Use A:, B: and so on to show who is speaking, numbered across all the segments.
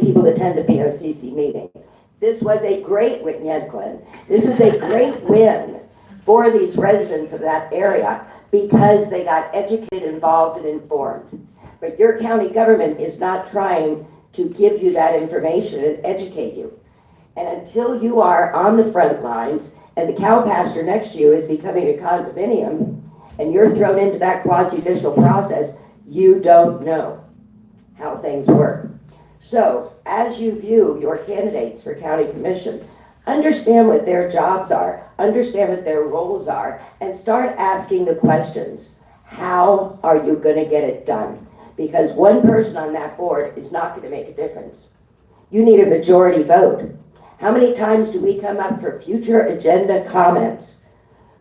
A: people attend a BOCC meeting. This was a great win, yes, Glenn. This was a great win for these residents of that area because they got educated, involved, and informed. But your county government is not trying to give you that information and educate you. And until you are on the front lines and the cow pasture next to you is becoming a condominium and you're thrown into that quasi-judicial process, you don't know how things work. So as you view your candidates for county commission, understand what their jobs are, understand what their roles are, and start asking the questions. How are you going to get it done? Because one person on that board is not going to make a difference. You need a majority vote. How many times do we come up for future agenda comments?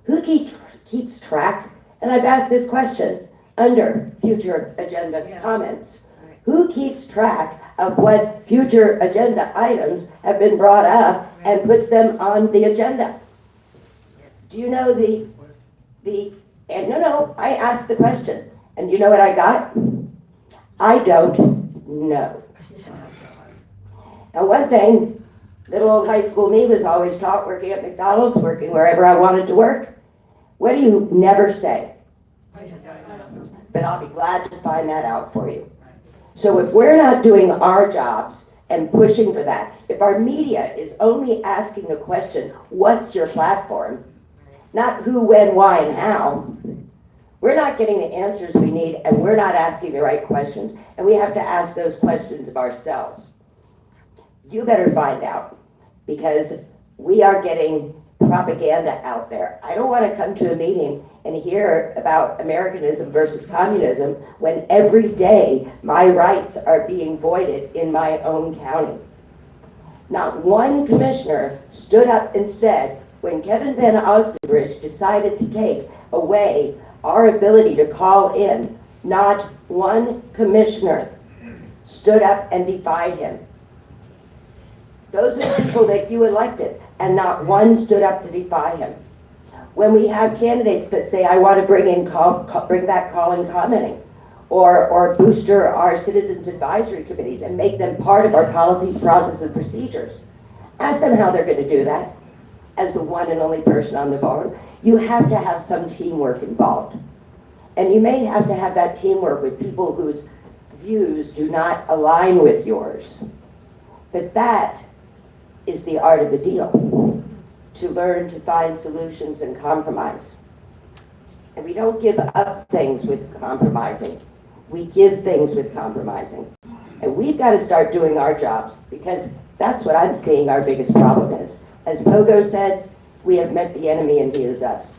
A: Who keeps track? And I've asked this question under future agenda comments. Who keeps track of what future agenda items have been brought up and puts them on the agenda? Do you know and no, I asked the question. And you know what I got? I don't know. Now one thing, little old high school me was always taught working at McDonald's, working wherever I wanted to work. What do you never say? But I'll be glad to find that out for you. So if we're not doing our jobs and pushing for that, if our media is only asking the question, what's your platform? Not who, when, why, and how. We're not getting the answers we need, and we're not asking the right questions, and we have to ask those questions of ourselves. You better find out, because we are getting propaganda out there. I don't want to come to a meeting and hear about Americanism versus communism when every day my rights are being voided in my own county. Not one commissioner stood up and said, when Kevin Van Osdenbridge decided to take away our ability to call in, not one commissioner stood up and defied him. Those are the people that you elected, and not one stood up to defy him. When we have candidates that say, I want to bring back call-in commenting, or booster our citizens advisory committees and make them part of our policies, processes, and procedures, ask them how they're going to do that. As the one and only person on the board, you have to have some teamwork involved. And you may have to have that teamwork with people whose views do not align with yours. But that is the art of the deal, to learn to find solutions and compromise. And we don't give up things with compromising. We give things with compromising. And we've got to start doing our jobs, because that's what I'm seeing our biggest problem is. As Pogo said, we have met the enemy and he is us.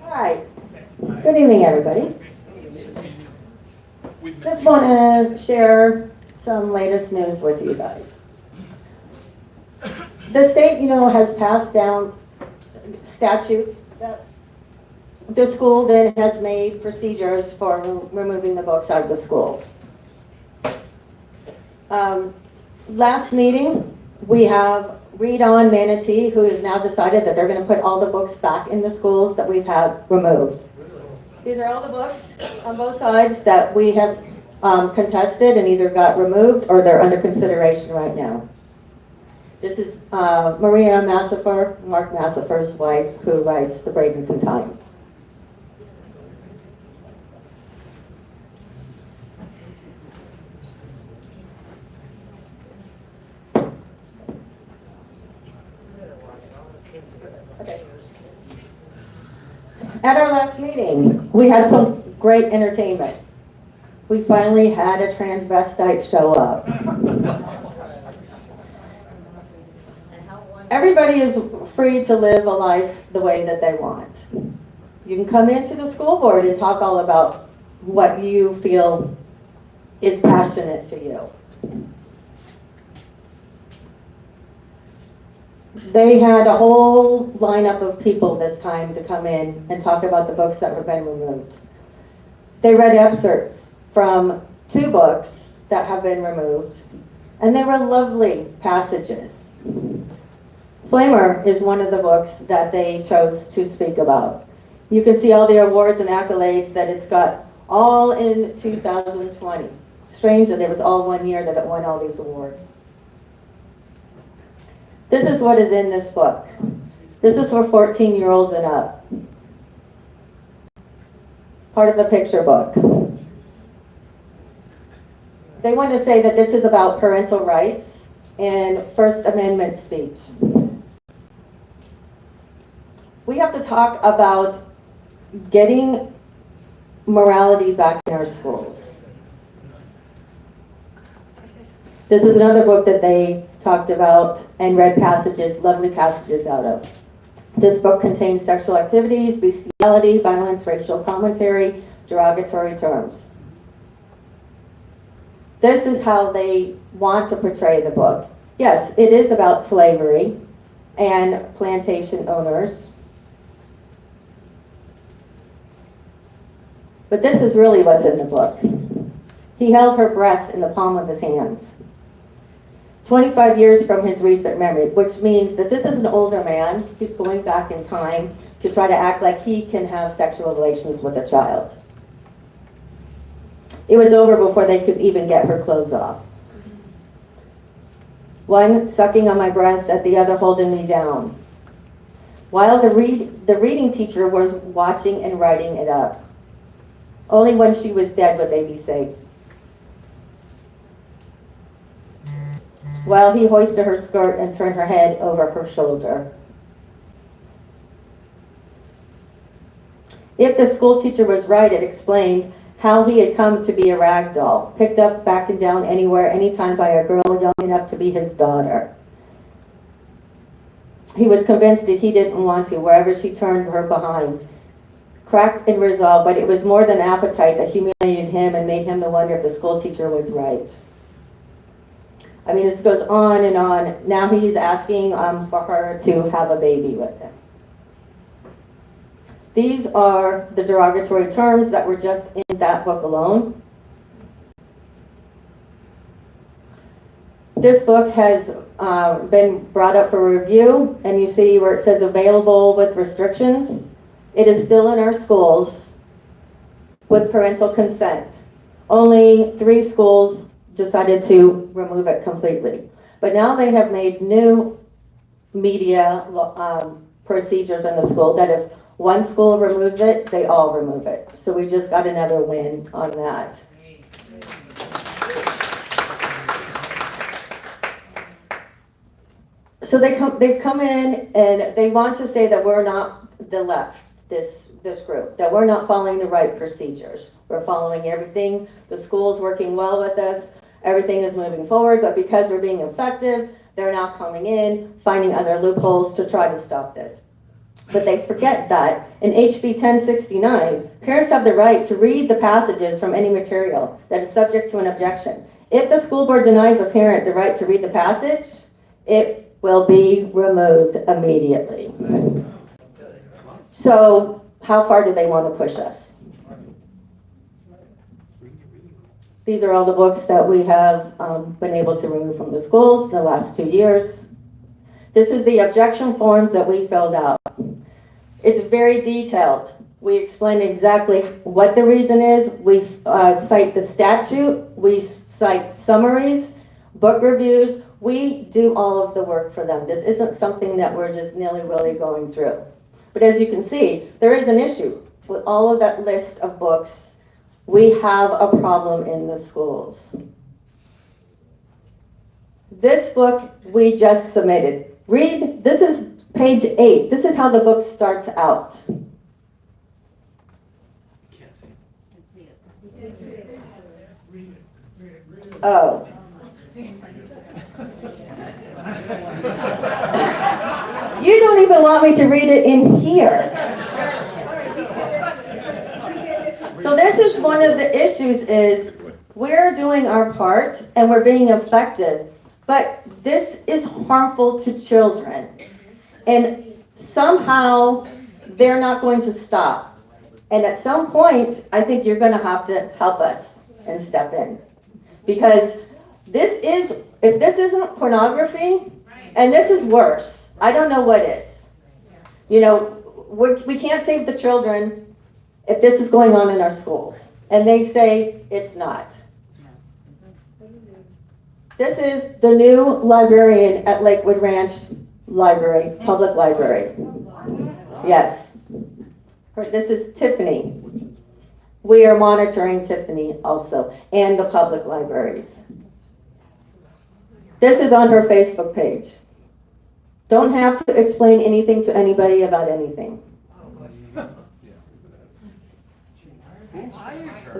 A: Hi. Good evening, everybody. Just want to share some latest news with you guys. The state, has passed down statutes that the school then has made procedures for removing the books out of the schools. Last meeting, we have Read On Manatee, who has now decided that they're going to put all the books back in the schools that we've had removed. These are all the books on both sides that we have contested and either got removed or they're under consideration right now. This is Maria Massifer, Mark Massifer's wife, who writes the Bradenton Times. At our last meeting, we had some great entertainment. We finally had a transvestite show up.
B: everybody is free to live a life the way that they want. You can come into the school board and talk all about what you feel is passionate to you. They had a whole lineup of people this time to come in and talk about the books that have been removed. They read excerpts from 2 books that have been removed, and they were lovely passages. Flamer is one of the books that they chose to speak about. You can see all the awards and accolades that it's got, all in 2020. Strange that it was all one year that it won all these awards. This is what is in this book. This is for 14-year-olds and up. Part of the picture book. They want to say that this is about parental rights and First Amendment speech. We have to talk about getting morality back in our schools. This is another book that they talked about and read passages, lovely passages out of. This book contains sexual activities, bestiality, violence, racial commentary, derogatory terms. This is how they want to portray the book. Yes, it is about slavery and plantation owners. But this is really what's in the book. He held her breasts in the palm of his hands. 25 years from his recent memory, which means that this is an older man who's going back in time to try to act like he can have sexual relations with a child. It was over before they could even get her clothes off. One sucking on my breast, at the other holding me down. While the reading teacher was watching and writing it up. Only when she was dead would they be safe. While he hoisted her skirt and turned her head over her shoulder. If the school teacher was right, it explained how he had come to be a rag doll, picked up, back and down anywhere, anytime by a girl young enough to be his daughter. He was convinced that he didn't want to, wherever she turned her behind. Cracked in resolve, but it was more than appetite that humiliated him and made him to wonder if the school teacher was right. I mean, this goes on and on. Now he's asking for her to have a baby with him. These are the derogatory terms that were just in that book alone. This book has been brought up for review, and you see where it says available with restrictions. It is still in our schools with parental consent. Only 3 schools decided to remove it completely. But now they have made new media procedures in the school that if one school removes it, they all remove it. So we just got another win on that. So they've come in and they want to say that we're not the left, this group, that we're not following the right procedures. We're following everything. The school's working well with us. Everything is moving forward, but because we're being effective, they're now coming in, finding other loopholes to try to stop this. But they forget that in HB 1069, parents have the right to read the passages from any material that is subject to an objection. If the school board denies a parent the right to read the passage, it will be removed immediately. So how far do they want to push us? These are all the books that we have been able to remove from the schools in the last 2 years. This is the objection forms that we filled out. It's very detailed. We explain exactly what the reason is. We cite the statute. We cite summaries, book reviews. We do all of the work for them. This isn't something that we're just nilly-willy going through. But as you can see, there is an issue with all of that list of books. We have a problem in the schools. This book we just submitted. Read, this is page 8. This is how the book starts out.
C: Can't see.
B: Oh. You don't even want me to read it in here. So this is one of the issues is we're doing our part and we're being effective, but this is harmful to children. And somehow they're not going to stop. And at some point, I think you're going to have to help us and step in. Because this is, if this isn't pornography, and this is worse, I don't know what is. You know, we can't save the children if this is going on in our schools. And they say it's not. This is the new librarian at Lakewood Ranch Library, Public Library. Yes. This is Tiffany. We are monitoring Tiffany also, and the public libraries. This is on her Facebook page. Don't have to explain anything to anybody about anything.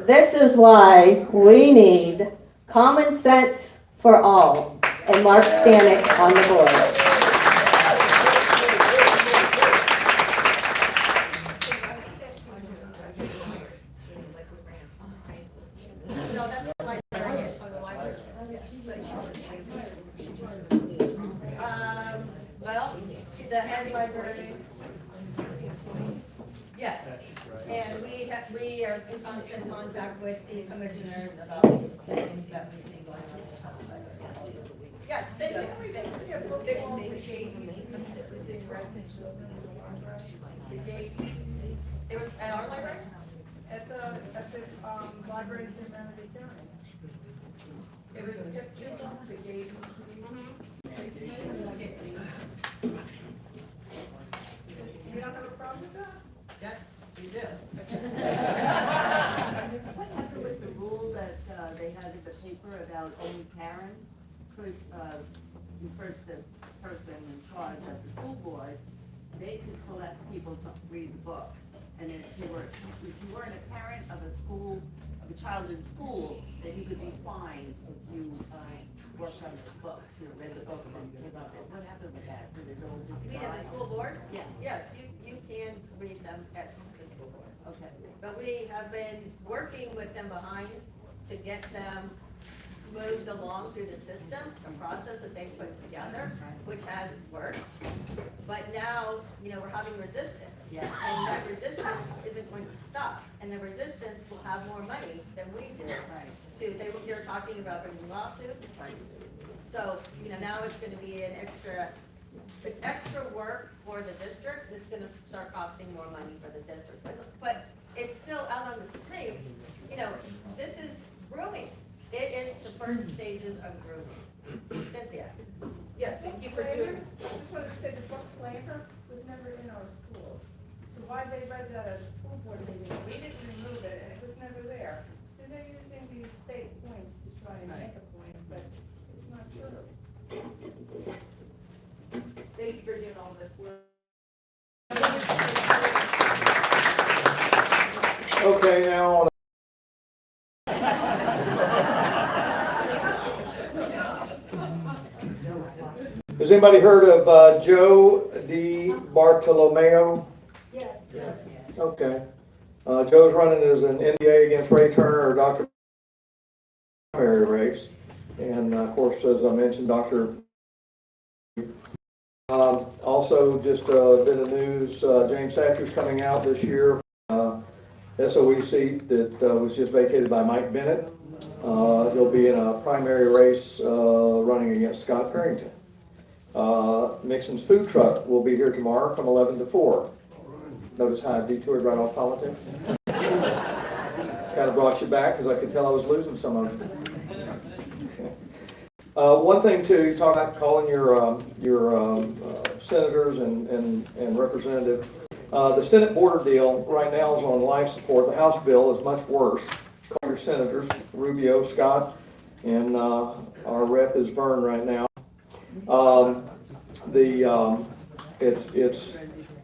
B: This is why we need common sense for all, and Mark Stanek on the board.
C: Well, she's the head librarian. Yes, and we are in constant contact with the commissioners about these things that we see going on in the public library. Yes, they do everything. It was at our library?
D: At the libraries in Manatee County.
C: It was
D: The gate. You don't have a problem with that?
C: yes, we do.
E: What happened with the rule that they had in the paper about only parents could, first the person in charge of the school board, they could select people to read the books. And if you weren't a parent of a school, of a child in school, then you could be fined if you worked on those books, you read the books and gave up. What happened with that? Did it go into
C: You mean at the school board?
E: Yeah.
C: Yes, you can read them at the school board.
E: Okay.
C: But we have been working with them behind to get them moved along through the system, the process that they put together, which has worked. But now, we're having resistance.
E: Yeah.
C: And that resistance isn't going to stop. And the resistance will have more money than we do.
E: Right.
C: They're talking about bringing lawsuits. So, now it's gonna be it's extra work for the district. It's gonna start costing more money for the district. But it's still out on the streets. This is grooming. It is the first stages of grooming. Cynthia? Yes, thank you for doing.
D: I just wanted to say the book slander was never in our schools. So why they read that at a school board meeting, we didn't remove it, and it was never there. So they're using these fake points to try and make a point, but it's not true.
C: Thank you for doing all this work.
F: Okay, now. Has anybody heard of Joe D. Bartolomeo?
D: Yes.
F: Okay. Joe's running as an NDA against Ray Turner or Dr. primary race. And of course, as I mentioned, Dr. Also, just a bit of news, James Thatcher's coming out this year. SOE seat that was just vacated by Mike Bennett. He'll be in a primary race running against Scott Farrington. Mixon's food truck will be here tomorrow from 11 to 4. Notice how I detoured right off politics? Kind of brought you back because I could tell I was losing some of it. One thing to talk about calling your senators and representatives. The Senate border deal right now is on life support. The House bill is much worse. Call your senators, Rubio, Scott, and our rep is Vern right now.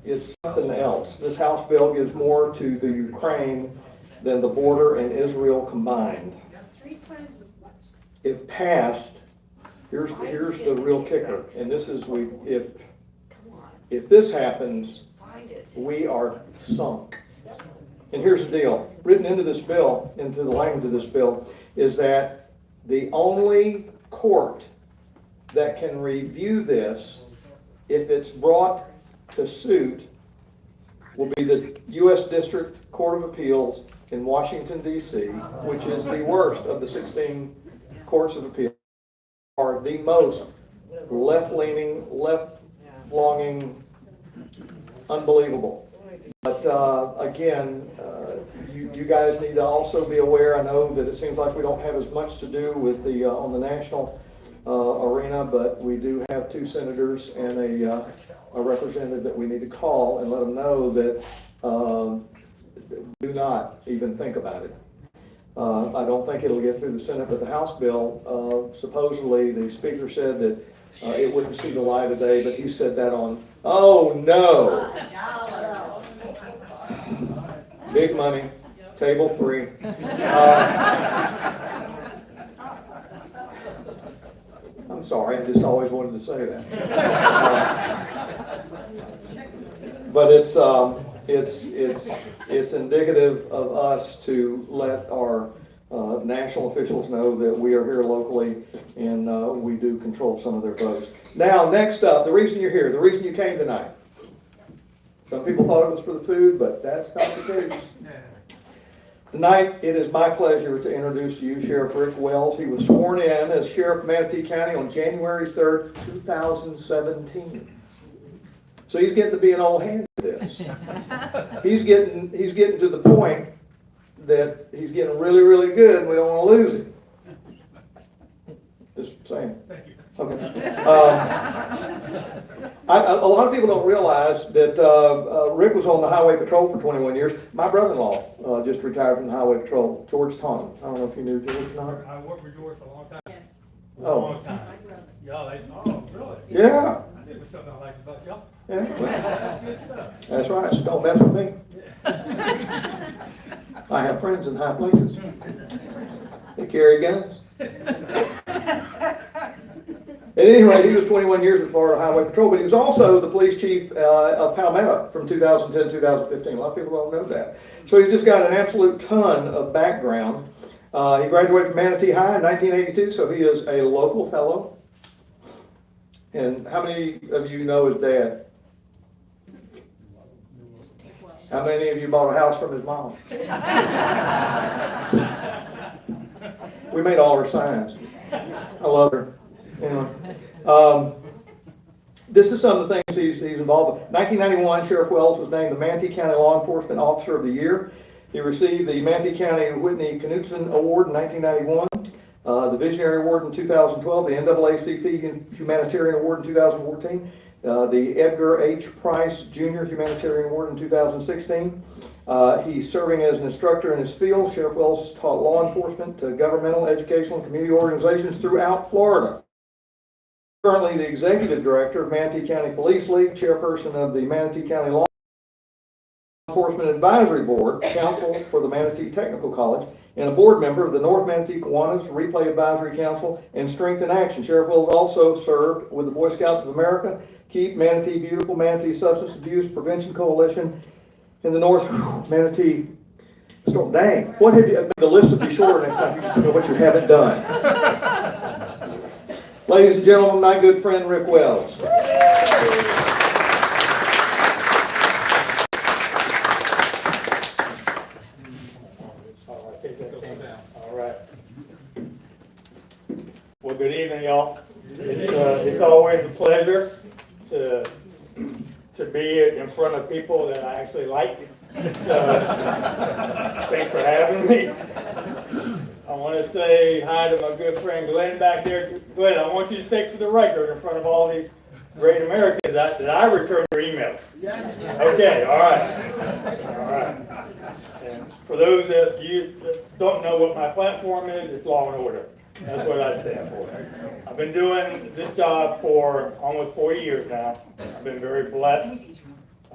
F: It's something else. This House bill gives more to the Ukraine than the border and Israel combined.
D: 3 times as much.
F: If passed, here's the real kicker, and this is if this happens, we are sunk. And here's the deal, written into this bill, into the language of this bill, is that the only court that can review this, if it's brought to suit, will be the U.S. District Court of Appeals in Washington, D.C., which is the worst of the 16 courts of appeal, are the most left-leaning, left-longing, unbelievable. But again, you guys need to also be aware. I know that it seems like we don't have as much to do with the on the national arena, but we do have 2 senators and a representative that we need to call and let them know that do not even think about it. I don't think it'll get through the Senate, but the House bill, supposedly the speaker said that it wouldn't see the light of day, but he said that on, oh no! Big money, table 3. I'm sorry, I just always wanted to say that. But it's indicative of us to let our national officials know that we are here locally and we do control some of their votes. Now, next up, the reason you're here, the reason you came tonight. Some people thought it was for the food, but that's not the case. Tonight, it is my pleasure to introduce to you Sheriff Rick Wells. He was sworn in as Sheriff of Manatee County on January 3rd, 2017. So he's getting to be an old hand at this. He's getting to the point that he's getting really, really good and we don't want to lose him. Just saying. Thank you. Okay. A lot of people don't realize that Rick was on the highway patrol for 21 years. My brother-in-law just retired from the highway patrol, George Taunton. I don't know if you knew George Taunton.
G: I worked with George for a long time.
C: Yes.
G: A long time. Y'all, really?
F: Yeah.
G: It was something I liked about y'all.
F: Yeah.
G: That's good stuff.
F: That's right. So don't mess with me. I have friends in high places. They carry guns. At any rate, he was 21 years at Florida Highway Patrol, but he was also the police chief of Palmetto from 2010 to 2015. A lot of people don't know that. So he's just got an absolute ton of background. He graduated from Manatee High in 1982, so he is a local fellow. And how many of you know his dad? How many of you bought a house from his mom? We made all her signs. I love her. Anyway, this is some of the things he's involved with. 1991, Sheriff Wells was named the Manatee County Law Enforcement Officer of the Year. He received the Manatee County Whitney Knutson Award in 1991, the Visionary Award in 2012, the NAACP Humanitarian Award in 2014, the Edgar H. Price Jr. Humanitarian Award in 2016. He's serving as an instructor in his field. Sheriff Wells taught law enforcement to governmental, educational, and community organizations throughout Florida. Currently the Executive Director of Manatee County Police League, Chairperson of the Manatee County Law Enforcement Advisory Board, Counsel for the Manatee Technical College, and a board member of the North Manatee Kiwanis Replay Advisory Council and Strength in Action. Sheriff Wells also served with the Boy Scouts of America, Keep Manatee Beautiful, Manatee Substance Abuse Prevention Coalition in the North Manatee. Dang, what have you, the list would be shorter next time you can know what you haven't done. Ladies and gentlemen, my good friend Rick Wells.
G: All right. Well, good evening, y'all. It's always a pleasure to be in front of people that I actually like. Thanks for having me. I want to say hi to my good friend Glenn back there. Glenn, I want you to state for the record in front of all these great Americans that I returned your emails. Yes. Okay, all right. All right. And for those of you that don't know what my platform is, it's law and order. That's what I stand for. I've been doing this job for almost 40 years now. I've been very blessed.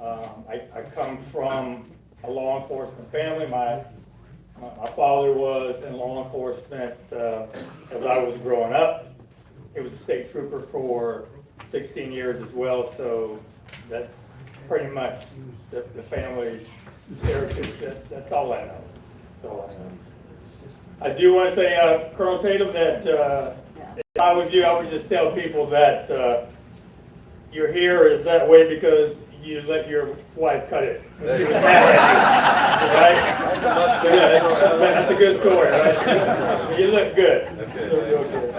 G: I come from a law enforcement family. My father was in law enforcement as I was growing up. He was a state trooper for 16 years as well, so That's pretty much the family heritage. That's all I know. That's all I know. I do want to say, Colonel Tatum, that if I was you, I would just tell people that your hair is that way because you let your wife cut it when she was mad at you, right? Yeah, that's a good story, right? You look good. You look real good.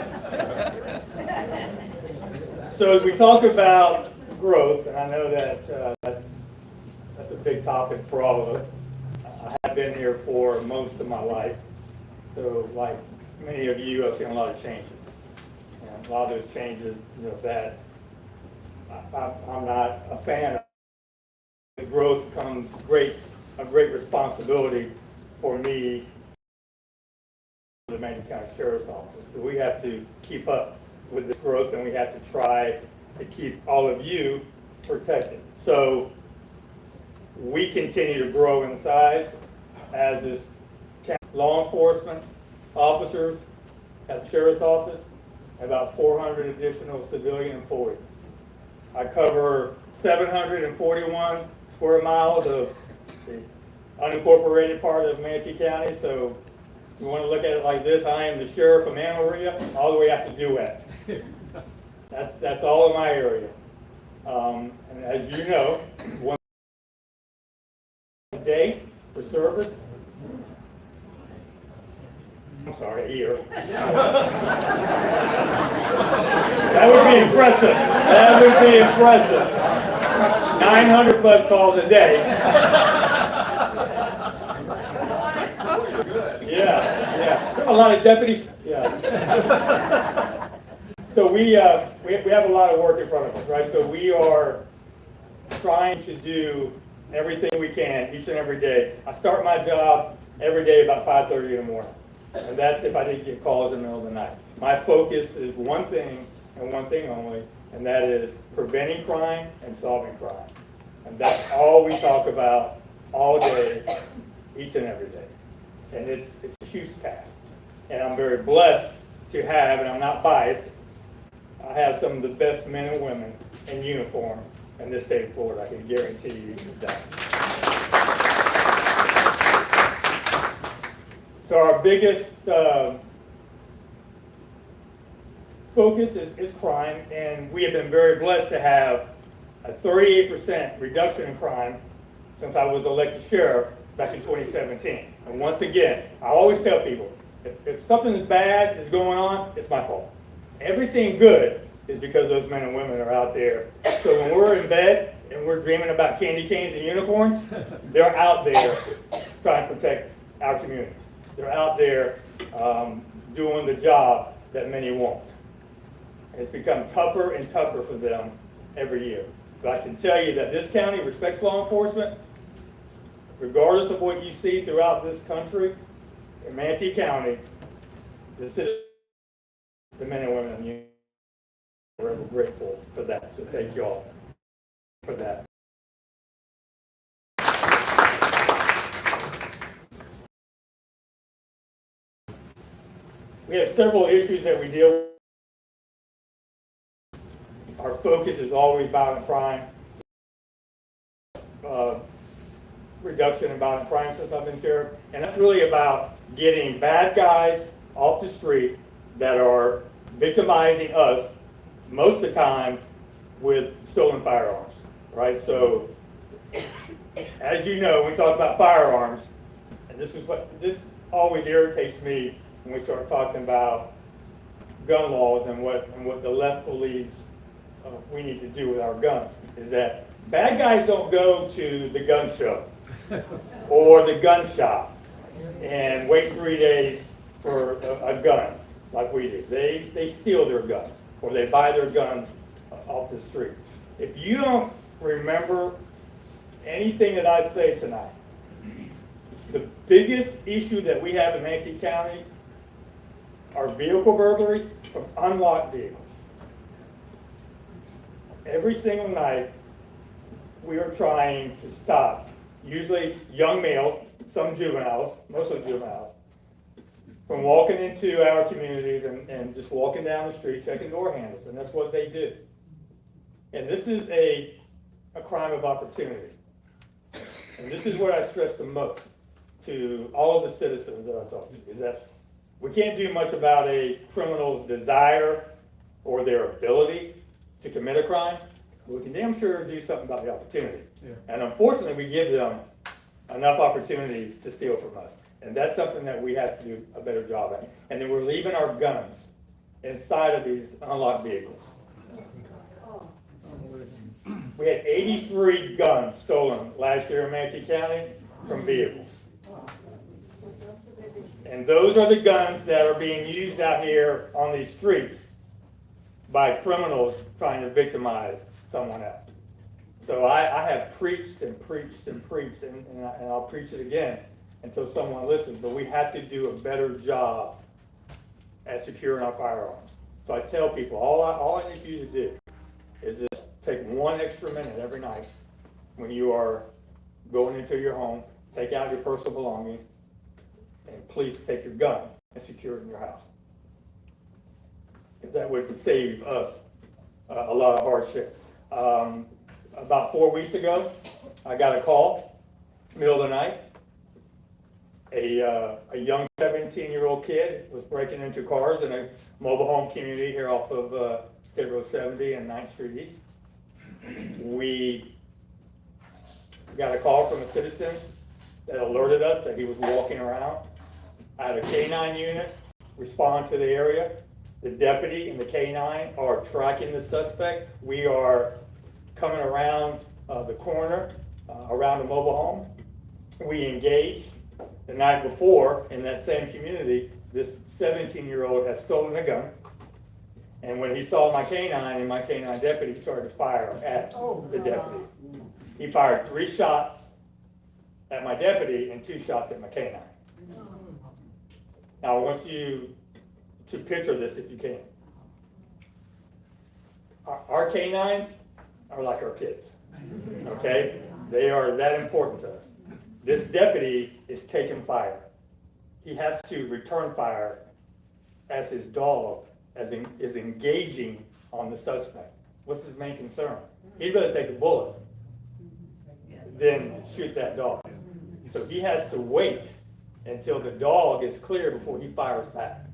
G: So as we talk about growth, and I know that that's a big topic for all of us. I have been here for most of my life, so like many of you, I've seen a lot of changes. And a lot of those changes, that I'm not a fan of. The growth comes a great responsibility for me, the Manatee County Sheriff's Office. So we have to keep up with this growth, and we have to try to keep all of you protected. So we continue to grow in size as this law enforcement officers at the Sheriff's Office, about 400 additional civilian employees. I cover 741 square miles of the unincorporated part of Manatee County. So you want to look at it like this: I am the sheriff of Amarillo all the way out to Duet. That's all in my area. And as you know, one day for service. I'm sorry, a year. That would be impressive. That would be impressive. 900 bus calls a day. Yeah. A lot of deputies. Yeah. So we have a lot of work in front of us, right? So we are trying to do everything we can each and every day. I start my job every day about 5:30 in the morning. And that's if I didn't get calls in the middle of the night. My focus is one thing and one thing only, and that is preventing crime and solving crime. And that's all we talk about all day, each and every day. And it's a huge task. And I'm very blessed to have, and I'm not biased, I have some of the best men and women in uniform in this state of Florida. I can guarantee you that. So our biggest focus is crime, and we have been very blessed to have a 38% reduction in crime since I was elected sheriff back in 2017. And once again, I always tell people, if something bad is going on, it's my fault. Everything good is because those men and women are out there. So when we're in bed and we're dreaming about candy canes and unicorns, they're out there trying to protect our communities. They're out there doing the job that many won't. And it's become tougher and tougher for them every year. But I can tell you that this county respects law enforcement. Regardless of what you see throughout this country, in Manatee County, the citizens, the men and women in the union, we're grateful for that. So thank you all for that. We have several issues that we deal with. Our focus is always violent crime, reduction in violent crime since I've been sheriff, and that's really about getting bad guys off the street that are victimizing us most of the time with stolen firearms, right? So, as you know, when we talk about firearms, and this always irritates me when we start talking about gun laws and what the left believes we need to do with our guns, is that bad guys don't go to the gun show or the gun shop and wait 3 days for a gun like we do. They steal their guns or they buy their guns off the street. If you don't remember anything that I say tonight, the biggest issue that we have in Manatee County are vehicle burglaries from unlocked vehicles. Every single night, we are trying to stop, usually young males, some juveniles, mostly juveniles, from walking into our communities and just walking down the street checking door handles, and that's what they do. And this is a crime of opportunity. And this is what I stress the most to all of the citizens that I talk to, is that we can't do much about a criminal's desire or their ability to commit a crime, but we can damn sure do something about the opportunity. And unfortunately, we give them enough opportunities to steal from us. And that's something that we have to do a better job at. And then we're leaving our guns inside of these unlocked vehicles. We had 83 guns stolen last year in Manatee County from vehicles. And those are the guns that are being used out here on these streets by criminals trying to victimize someone else. So I have preached and preached and preached, and I'll preach it again until someone listens, but we have to do a better job at securing our firearms. So I tell people, all I need for you to do is just take 1 extra minute every night when you are going into your home, take out your personal belongings, and please take your gun and secure it in your house. Because that would save us a lot of hardship. About 4 weeks ago, I got a call, middle of the night. A young 17-year-old kid was breaking into cars in a mobile home community here off of State Road 70 and 9th Street East. We got a call from a citizen that alerted us that he was walking around. I had a K-9 unit respond to the area. The deputy and the K-9 are tracking the suspect. We are coming around the corner, around the mobile home. We engaged. The night before, in that same community, this 17-year-old had stolen a gun. And when he saw my K-9 and my K-9 deputy started to fire at the deputy. He fired 3 shots at my deputy and 2 shots at my K-9. Now I want you to picture this if you can. Our K-9s are like our kids, okay? They are that important to us. This deputy is taking fire. He has to return fire as his dog is engaging on the suspect. What's his main concern? He'd rather take a bullet than shoot that dog. So he has to wait until the dog is clear before he fires back.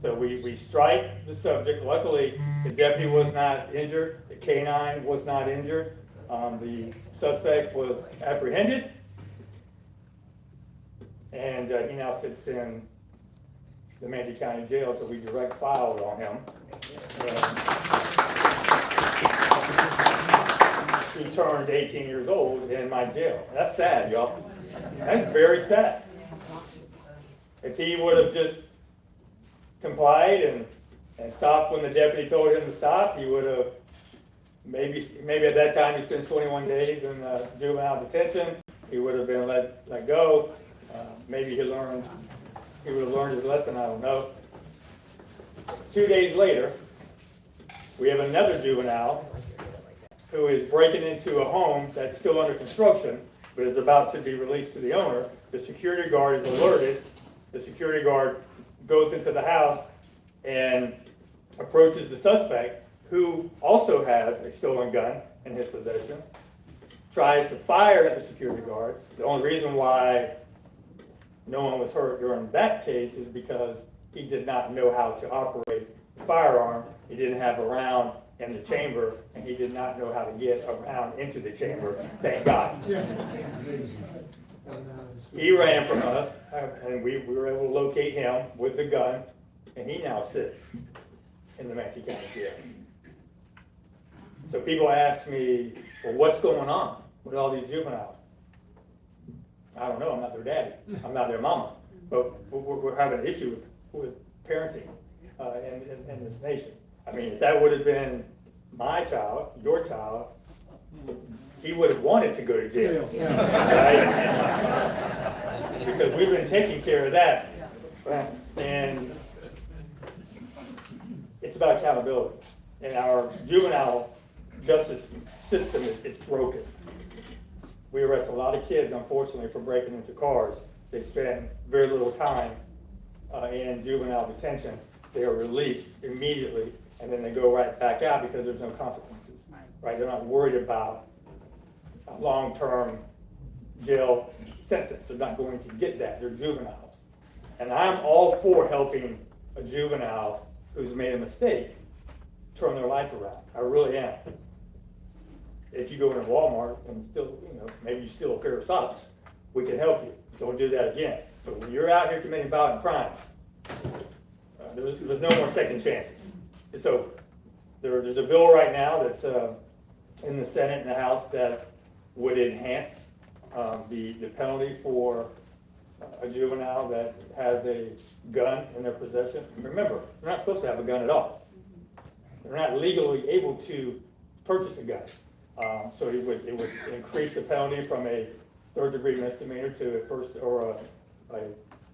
G: So we strike the subject. Luckily, the deputy was not injured. The K-9 was not injured. The suspect was apprehended. And he now sits in the Manatee County Jail, so we direct filed on him. He turned 18 years old in my jail. That's sad, y'all. That's very sad. If he would have just complied and stopped when the deputy told him to stop, he would have maybe at that time he spent 21 days in juvenile detention. He would have been let go. Maybe he would have learned his lesson, I don't know. 2 days later, we have another juvenile who is breaking into a home that's still under construction, but is about to be released to the owner. The security guard is alerted. The security guard goes into the house and approaches the suspect, who also has a stolen gun in his possession, tries to fire at the security guard. The only reason why no one was hurt during that case is because he did not know how to operate the firearm. He didn't have a round in the chamber, and he did not know how to get a round into the chamber, thank God. He ran from us, and we were able to locate him with the gun, and he now sits in the Manatee County Jail. So people ask me, well, what's going on with all these juveniles? I don't know, I'm not their daddy, I'm not their mama, but we're having an issue with parenting in this nation. I mean, if that would have been my child, your child, he would have wanted to go to jail, right? Because we've been taking care of that, and it's about accountability. And our juvenile justice system is broken. We arrest a lot of kids, unfortunately, for breaking into cars. They spend very little time in juvenile detention. They are released immediately, and then they go right back out because there's no consequences. Right? They're not worried about a long-term jail sentence. They're not going to get that. They're juveniles. And I'm all for helping a juvenile who's made a mistake turn their life around. I really am. If you go into Walmart and still, maybe you steal a pair of socks, we can help you. Don't do that again. But when you're out here committing violent crime, there's no more second chances. And so there's a bill right now that's in the Senate and the House that would enhance the penalty for a juvenile that has a gun in their possession. Remember, they're not supposed to have a gun at all. They're not legally able to purchase a gun. So it would increase the penalty from a third-degree misdemeanor to a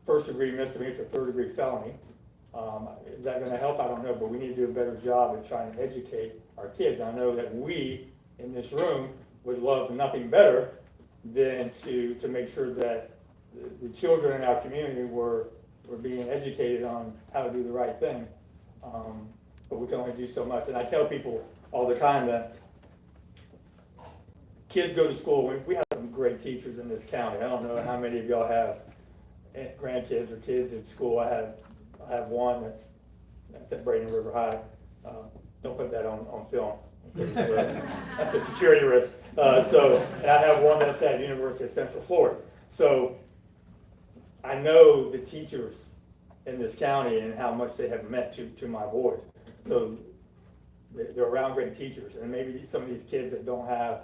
G: first-degree misdemeanor to a third-degree felony. Is that going to help? I don't know, but we need to do a better job at trying to educate our kids. I know that we in this room would love nothing better than to make sure that the children in our community were being educated on how to do the right thing. But we can only do so much. And I tell people all the time that kids go to school. We have some great teachers in this county. I don't know how many of y'all have grandkids or kids in school. I have one that's at Braden River High. Don't put that on film. That's a security risk. And I have one that's at University of Central Florida. So I know the teachers in this county and how much they have meant to my boys. So they're around great teachers, and maybe some of these kids that don't have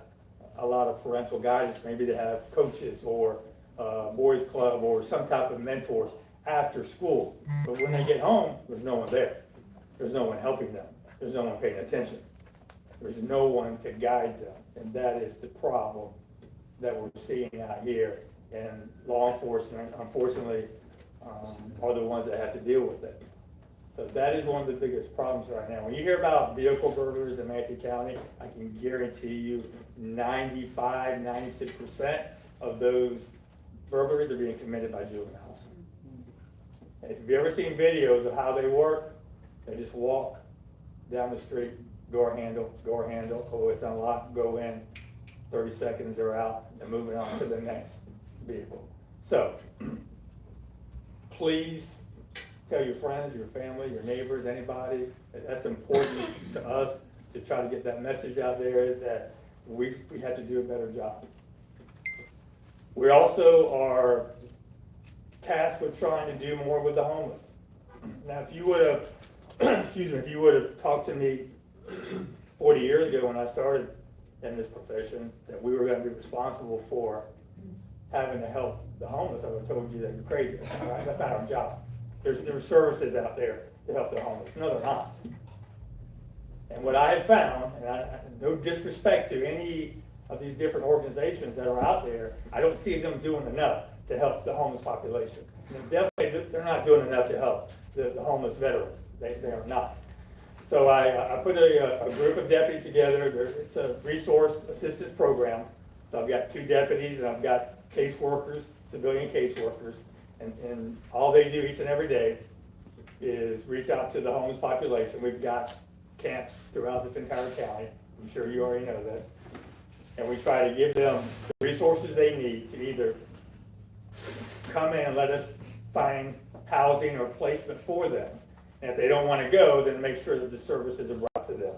G: a lot of parental guidance, maybe they have coaches or boys club or some type of mentors after school. But when they get home, there's no one there. There's no one helping them. There's no one paying attention. There's no one to guide them. And that is the problem that we're seeing out here. And law enforcement, unfortunately, are the ones that have to deal with it. So that is one of the biggest problems right now. When you hear about vehicle burglaries in Manatee County, I can guarantee you 95, 96% of those burglaries are being committed by juveniles. And if you've ever seen videos of how they work, they just walk down the street, door handle, oh, it's unlocked, go in, 30 seconds, they're out, and moving on to the next vehicle. So, please tell your friends, your family, your neighbors, anybody. That's important to us to try to get that message out there that we have to do a better job. We also are tasked with trying to do more with the homeless. Now, if you would have, if you would have talked to me 40 years ago when I started in this profession, that we were going to be responsible for having to help the homeless, I would have told you that you're crazy. All right? That's not our job. There's services out there to help the homeless. No, they're not. And what I have found, and no disrespect to any of these different organizations that are out there, I don't see them doing enough to help the homeless population. And definitely, they're not doing enough to help the homeless veterans. They are not. So I put a group of deputies together. It's a resource assistance program. So I've got 2 deputies and I've got caseworkers, civilian caseworkers. And all they do each and every day is reach out to the homeless population. We've got camps throughout this entire county. I'm sure you already know this. And we try to give them the resources they need to either come in and let us find housing or placement for them. And if they don't want to go, then make sure that the services are brought to them.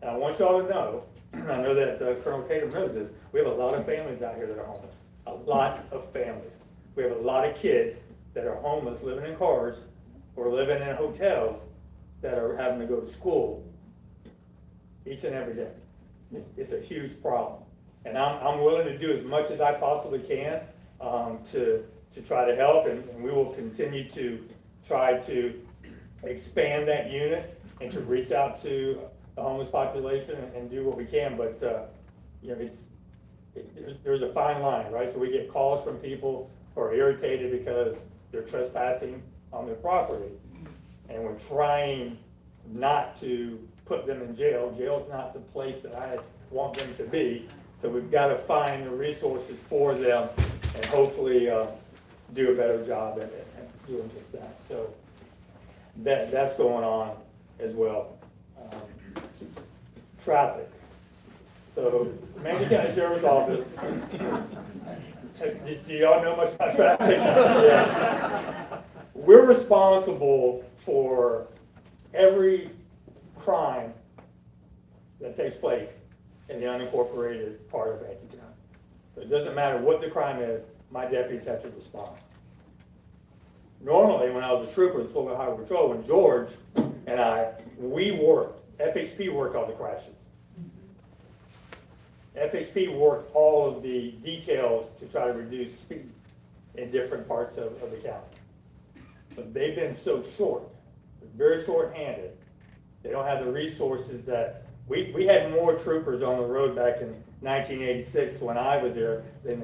G: And I want y'all to know, I know that Colonel Tatum knows this, we have a lot of families out here that are homeless. A lot of families. We have a lot of kids that are homeless, living in cars, or living in hotels that are having to go to school each and every day. It's a huge problem. And I'm willing to do as much as I possibly can to try to help, and we will continue to try to expand that unit and to reach out to the homeless population and do what we can. But there's a fine line, right? So we get calls from people who are irritated because they're trespassing on their property, and we're trying not to put them in jail. Jail's not the place that I want them to be. So we've got to find the resources for them and hopefully do a better job at doing just that. So that's going on as well. Traffic. So, Manatee County Sheriff's Office, do y'all know much about traffic? Yeah. We're responsible for every crime that takes place in the unincorporated part of Manatee County. So it doesn't matter what the crime is, my deputies have to respond. Normally, when I was a trooper in Florida Highway Patrol, when George and we worked, FHP worked all the crashes. FHP worked all of the details to try to reduce speed in different parts of the county. But they've been so short, very short-handed. They don't have the resources that, we had more troopers on the road back in 1986 when I was there than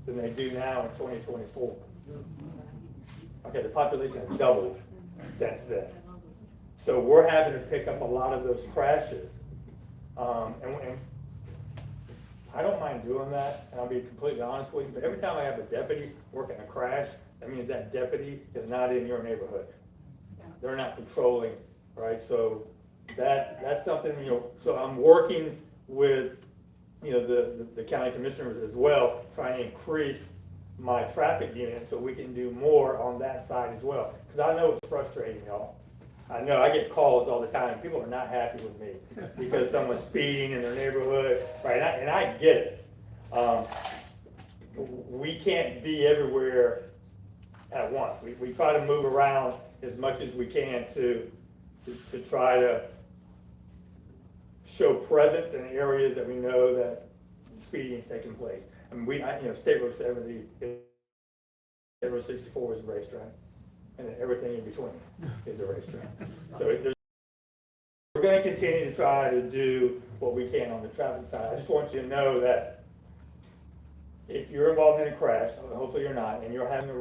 G: they do now in 2024. Okay, the population has doubled since then. So we're having to pick up a lot of those crashes. And I don't mind doing that, and I'll be completely honest with you, but every time I have a deputy working a crash, that means that deputy is not in your neighborhood. They're not patrolling, right? So that's something, so I'm working with, the county commissioners as well, trying to increase my traffic unit so we can do more on that side as well. Because I know it's frustrating, y'all. I know, I get calls all the time. People are not happy with me because someone's speeding in their neighborhood, right? And I get it. We can't be everywhere at once. We try to move around as much as we can to try to show presence in areas that we know that speeding is taking place. I mean, State Road 70, State Road 64 is a racetrack, and then everything in between is a racetrack. So we're going to continue to try to do what we can on the traffic side. I just want you to know that if you're involved in a crash, hopefully you're not, and you're having to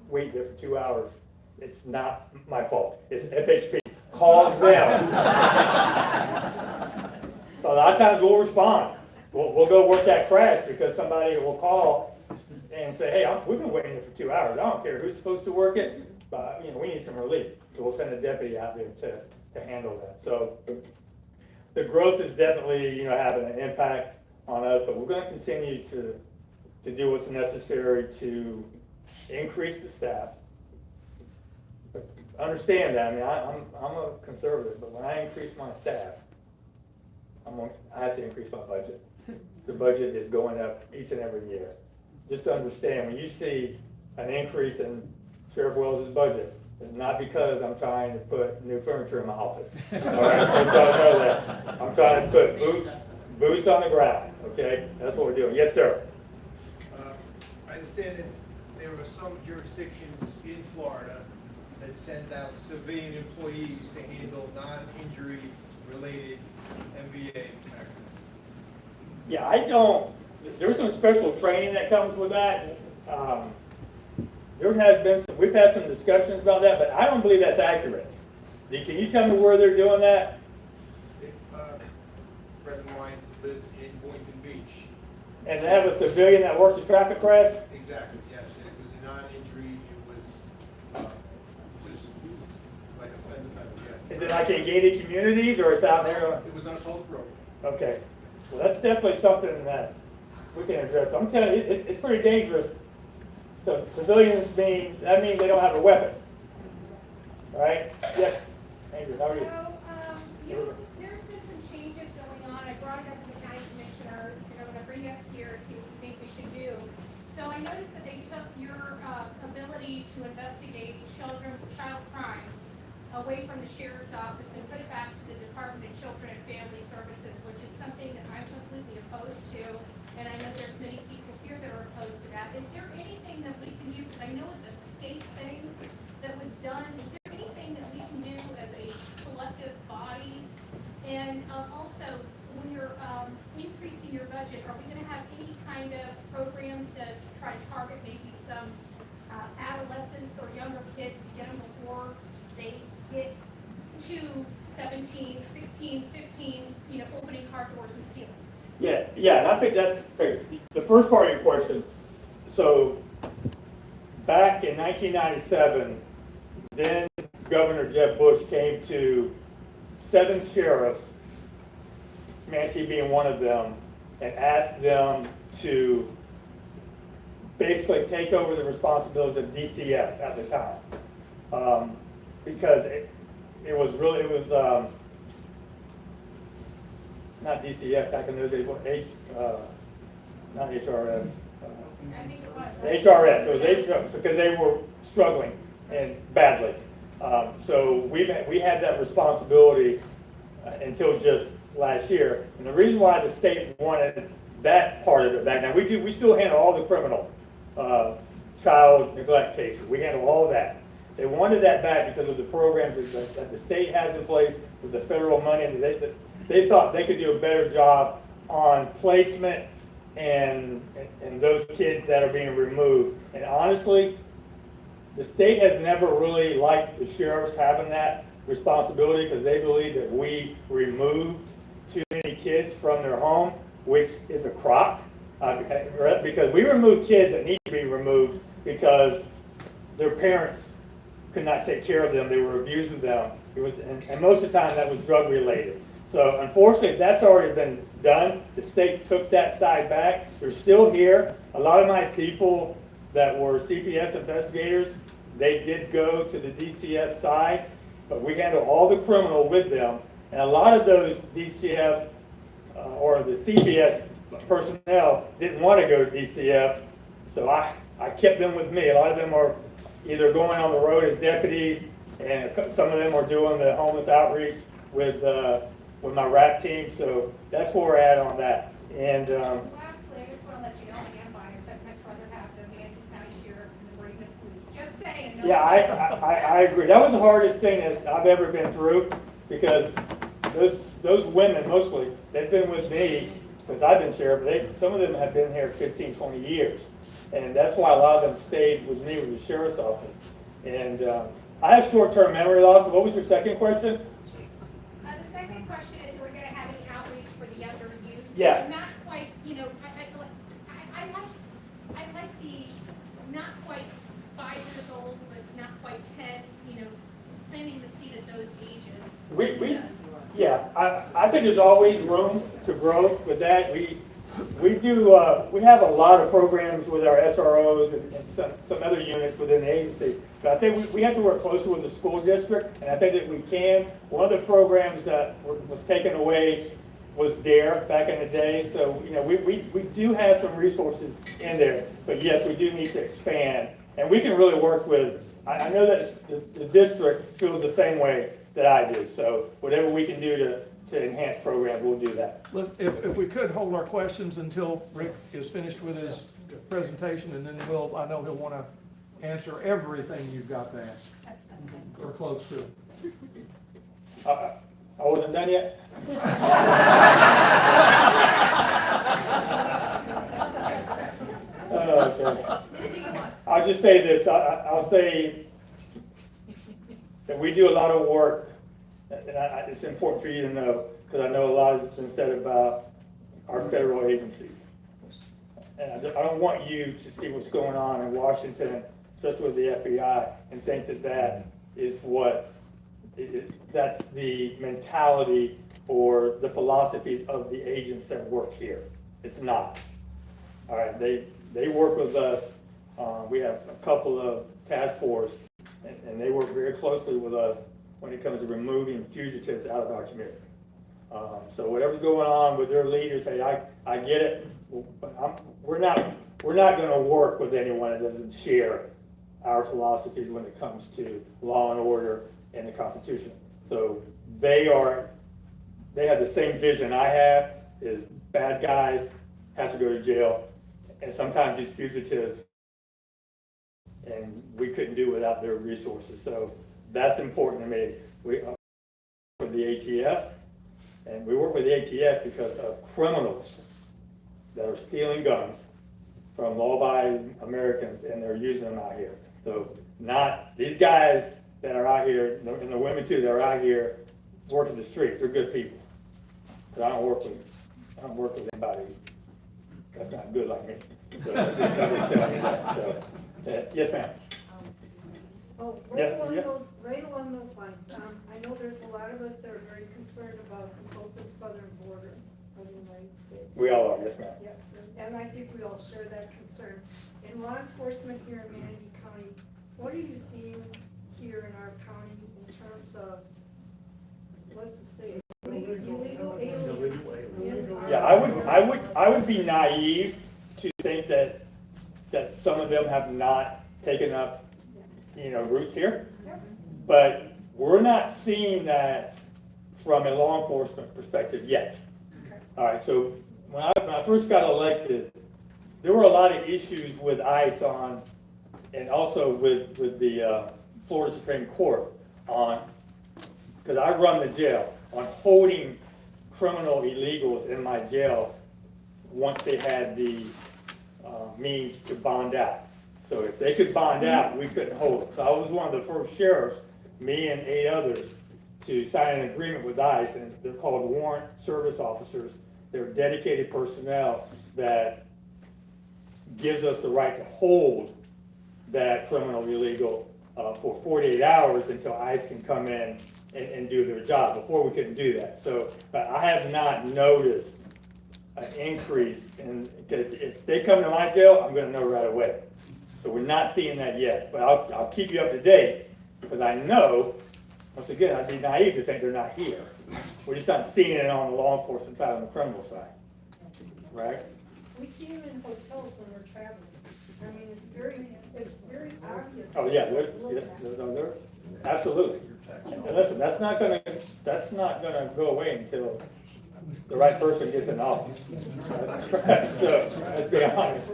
G: wait there for 2 hours, it's not my fault. It's FHP. Call them. So a lot of times we'll respond. We'll go work that crash because somebody will call and say, hey, we've been waiting here for 2 hours. I don't care who's supposed to work it, but we need some relief. So we'll send a deputy out there to handle that. So the growth is definitely, having an impact on us, but we're going to continue to do what's necessary to increase the staff. But understand that, I'm a conservative, but when I increase my staff, I have to increase my budget. The budget is going up each and every year. Just to understand, when you see an increase in Sheriff Wells' budget, it's not because I'm trying to put new furniture in my office. All right, I'm trying to know that. I'm trying to put boots on the ground. Okay, that's what we're doing. Yes, sir.
H: I understand that there are some jurisdictions in Florida that send out civilian employees to handle non-injury related MVA accidents.
G: Yeah, there's some special training that comes with that. We've had some discussions about that, but I don't believe that's accurate. Can you tell me where they're doing that?
H: A friend of mine lives in Boynton Beach.
G: And they have a civilian that works a traffic crash?
H: Exactly, yes. It was a non-injury. It was just like a fender, yes.
G: Is it like in gated communities or it's out there?
H: It was on a public road.
G: Okay. Well, that's definitely something that we can address. I'm telling you, it's pretty dangerous. So civilians that means they don't have a weapon. Right? Yes. Andrew, how are you?
I: So, there's been some changes going on. I brought it up to the county commissioners, and I'm gonna bring it up here, see what you think we should do. So I noticed that they took your ability to investigate child crimes away from the sheriff's office and put it back to the Department of Children and Family Services, which is something that I'm completely opposed to. And I know there's many people here that are opposed to that. Is there anything that we can do, because I know it's a state thing that was done, is there anything that we can do as a collective body? And also, when you're increasing your budget, are we gonna have any kind of programs to try to target maybe some adolescents or younger kids to get them before they get to 17, 16, 15, opening car doors and stealing?
G: Yeah, and I think that's fair. The first part of your question, so back in 1997, then Governor Jeb Bush came to 7 sheriffs Manatee being one of them, and asked them to basically take over the responsibilities of DCF at the time. Because it was not DCF back in those days, not HRS.
I: I think it was.
G: HRS, it was HRS, because they were struggling and badly. So we had that responsibility until just last year. And the reason why the state wanted that part of it back now, we still handle all the criminal child neglect cases. We handle all of that. They wanted that back because of the programs that the state has in place with the federal money, and they thought they could do a better job on placement and those kids that are being removed. And honestly, the state has never really liked the sheriffs having that responsibility because they believe that we removed too many kids from their home, which is a crock. Because we remove kids that need to be removed because their parents could not take care of them. They were abusing them. And most of the time that was drug related. So unfortunately, that's already been done. The state took that side back. They're still here. A lot of my people that were CPS investigators, they did go to the DCF side, but we handle all the criminal with them. And a lot of those DCF or the CPS personnel didn't want to go to DCF, so I kept them with me. A lot of them are either going on the road as deputies, and some of them are doing the homeless outreach with my RAP team. So that's where we're at on that. And
I: Lastly, I just want to let you know, I am biased. I'd much rather have the Manatee County Sheriff and the Braden Police. Just saying. No
G: yeah, I agree. That was the hardest thing that I've ever been through, because those women mostly, they've been with me since I've been sheriff. Some of them have been here 15, 20 years. And that's why a lot of them stayed with me with the sheriff's office. And I have short-term memory loss. What was your second question?
I: The second question is, we're going to have any outreach for the younger youth?
G: Yeah.
I: Not quite, I like the not quite 5 years old, but not quite 10, planting the seed at those ages.
G: I think there's always room to grow with that. We have a lot of programs with our SROs and some other units within the agency. But I think we have to work closely with the school district, and I think that we can. One of the programs that was taken away was DARE back in the day. So, we do have some resources in there. But yes, we do need to expand. And we can really work with, I know that the district feels the same way that I do. So whatever we can do to enhance programs, we'll do that.
J: If we could hold our questions until Rick is finished with his presentation, and then I know he'll want to answer everything you've got to ask, or close to.
G: I wasn't done yet? Okay. I'll just say this. I'll say that we do a lot of work, and it's important for you to know, because I know a lot has been said about our federal agencies. And I don't want you to see what's going on in Washington, especially with the FBI, and think that is that's the mentality or the philosophy of the agents that work here. It's not. All right, they work with us. We have a couple of task force, and they work very closely with us when it comes to removing fugitives out of our community. So whatever's going on with their leaders, hey, I get it. But we're not going to work with anyone that doesn't share our philosophies when it comes to law and order and the Constitution. So they have the same vision I have, is bad guys have to go to jail, and sometimes these fugitives, and we couldn't do without their resources. So that's important to me. We work with the ATF, and we work with the ATF because of criminals that are stealing guns from law-abiding Americans, and they're using them out here. So not these guys that are out here, and the women too, that are out here working the streets. They're good people. But I don't work with anybody that's not good like me. So, yes, ma'am.
D: Oh,
G: Yes,
D: right along those lines, I know there's a lot of us that are very concerned about the open southern border. United States.
G: We all are, yes, ma'am.
D: Yes, and I think we all share that concern. In law enforcement here in Manatee County, what are you seeing here in our county in terms of, what's it say? Illegal aliens?
G: Yeah, I would be naive to think that some of them have not taken up, roots here. But we're not seeing that from a law enforcement perspective yet. All right, so when I first got elected, there were a lot of issues with ICE on, and also with the Florida Supreme Court on, because I run the jail, on holding criminal illegals in my jail once they had the means to bond out. So if they could bond out, we couldn't hold them. So I was one of the first sheriffs, me and 8 others, to sign an agreement with ICE, and they're called warrant service officers. They're dedicated personnel that gives us the right to hold that criminal illegal for 48 hours until ICE can come in and do their job. Before we couldn't do that. So I have not noticed an increase because if they come to my jail, I'm going to know right away. So we're not seeing that yet, but I'll keep you up to date because I know, once again, I'd be naive to think they're not here. We're just not seeing it on the law enforcement side, on the criminal side, right?
D: We see them in hotels when we're traveling. I mean, it's very obvious.
G: Oh, yeah, they're absolutely. And listen, that's not gonna go away until the right person gets in office. So, let's be honest.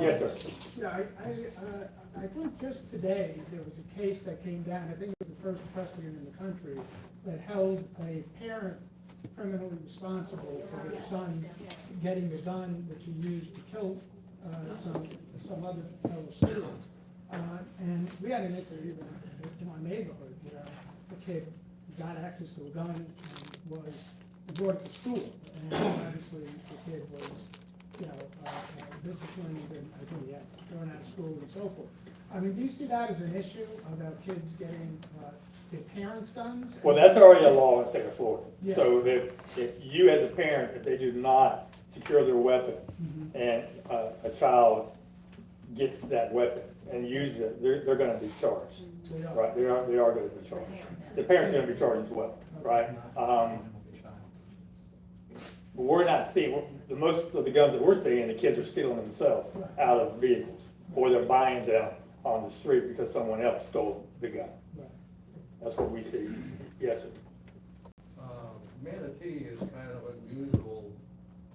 G: Yes, sir.
K: Yeah, I think just today, there was a case that came down, I think it was the first precedent in the country, that held a parent criminally responsible for their son getting the gun which he used to kill some other fellow students. And we had an incident even in our neighborhood where the kid got access to a gun and brought it to school. And obviously the kid was, disciplined, and I think he had thrown out of school and so forth. I mean, do you see that as an issue about kids getting their parents' guns?
G: Well, that's already a law in the state of Florida.
K: Yeah.
G: So if you as a parent, if they do not secure their weapon and a child gets that weapon and uses it, they're going to be charged. Right? They are going to be charged. The parents are going to be charged as well, right? But we're not seeing, most of the guns that we're seeing, the kids are stealing themselves out of vehicles, or they're buying them on the street because someone else stole the gun. That's what we see. Yes, sir.
L: Manatee is kind of unusual.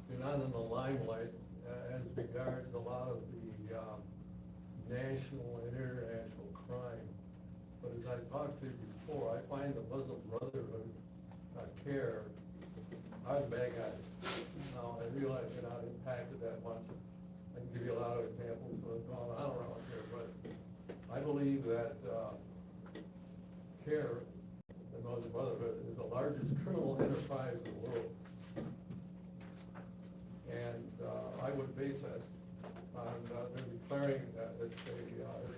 L: You're not in the limelight as regards a lot of the national and international crime. But as I talked to you before, I find the Muslim Brotherhood care are the bad guys. Now, I realize you're not impacted that much. I can give you a lot of examples of going on around here, but I believe that CARE, the Muslim Brotherhood, is the largest criminal enterprise in the world. And I would base that on them declaring that it's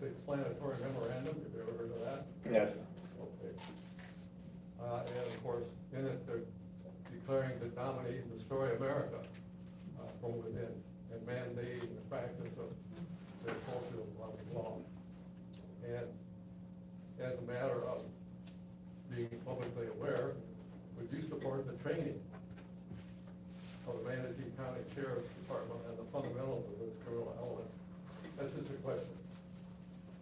L: a explanatory memorandum. Have you ever heard of that?
G: Yes.
L: Okay. And of course, in it, they're declaring to dominate and destroy America from within and mandating the practice of their culture of law. And as a matter of being publicly aware, would you support the training of the Manatee County Sheriff's Department and the fundamentals of this criminal element? That's just a question.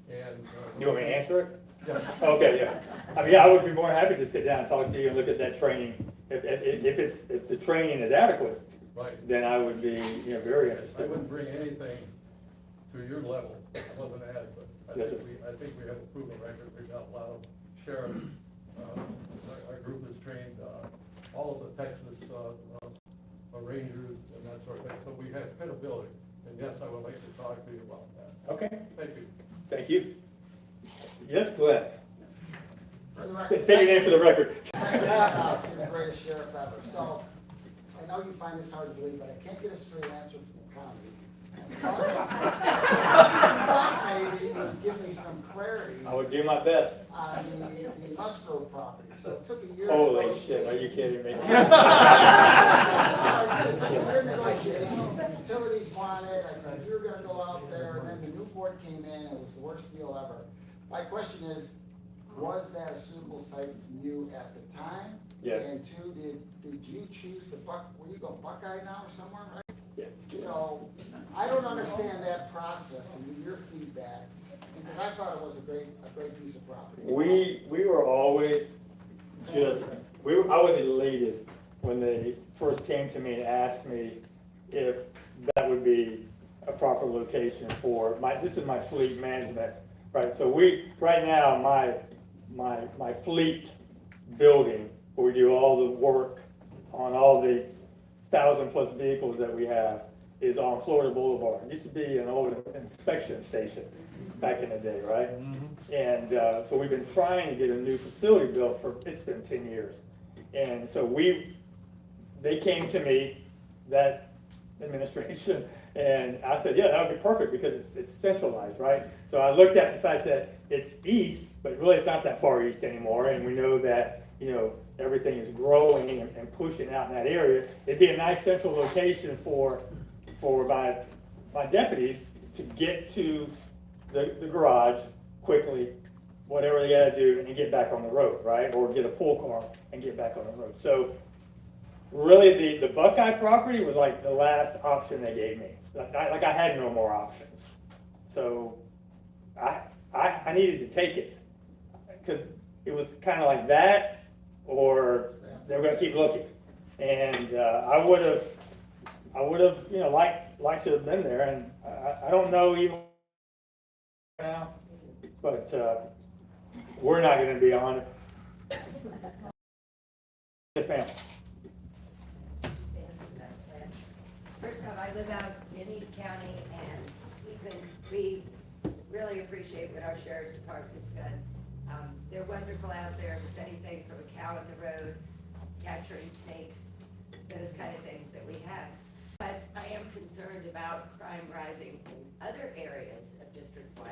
L: And
G: You want me to answer it?
L: yeah.
G: Okay, yeah. I mean, I would be more happy to sit down and talk to you and look at that training. If the training is adequate,
L: Right.
G: then I would be, very
L: I
G: interested.
L: wouldn't bring anything to your level that wasn't adequate.
G: Yes, sir.
L: I think we have a proven record. We've got a lot of sheriffs. Our group has trained all of the Texas Rangers and that sort of thing. So we have credibility. And yes, I would like to talk to you about that.
G: Okay,
L: Thank you.
G: thank you. Yes, Glenn.
M: For the record,
G: Say your name for the record.
M: You're the greatest sheriff ever. So, I know you find this hard to believe, but I can't get a straight answer from the county. Maybe you can give me some clarity
G: I would do my best.
M: on the Musgrave property. So it took a year.
G: Holy shit, are you kidding me?
M: It took a year to came in, it was the worst deal ever. My question is, was that a suitable site from you at the time?
G: Yes.
M: And two, did you choose the were you going Buckeye now or somewhere, right?
G: Yes.
M: So, I don't understand that process and your feedback, because I thought it was a great piece of property.
G: We were always just, I was elated when they first came to me and asked me if that would be a proper location for this is my fleet management, right? So right now, my fleet building, where we do all the work on all the 1,000+ vehicles that we have, is on Florida Boulevard. It used to be an old inspection station back in the day, right? And so we've been trying to get a new facility built it's been 10 years. And so they came to me, that administration, and I said, yeah, that would be perfect because it's centralized, right? So I looked at the fact that it's east, but really it's not that far east anymore, and we know that, everything is growing and pushing out in that area. It'd be a nice central location for my deputies to get to the garage quickly, whatever they gotta do, and get back on the road, right? Or get a pull car and get back on the road. So really the Buckeye property was like the last option they gave me. Like I had no more options. So I needed to take it because it was kind of like that, or they were going to keep looking. And I would have, liked to have been there. And I don't know even now, but we're not going to be on it. Yes, ma'am.
A: First off, I live out in East County, and we really appreciate what our sheriff's department's done. They're wonderful out there. If it's anything from a cow on the road, capturing snakes, those kind of things that we have. But I am concerned about crime rising in other areas of District 1,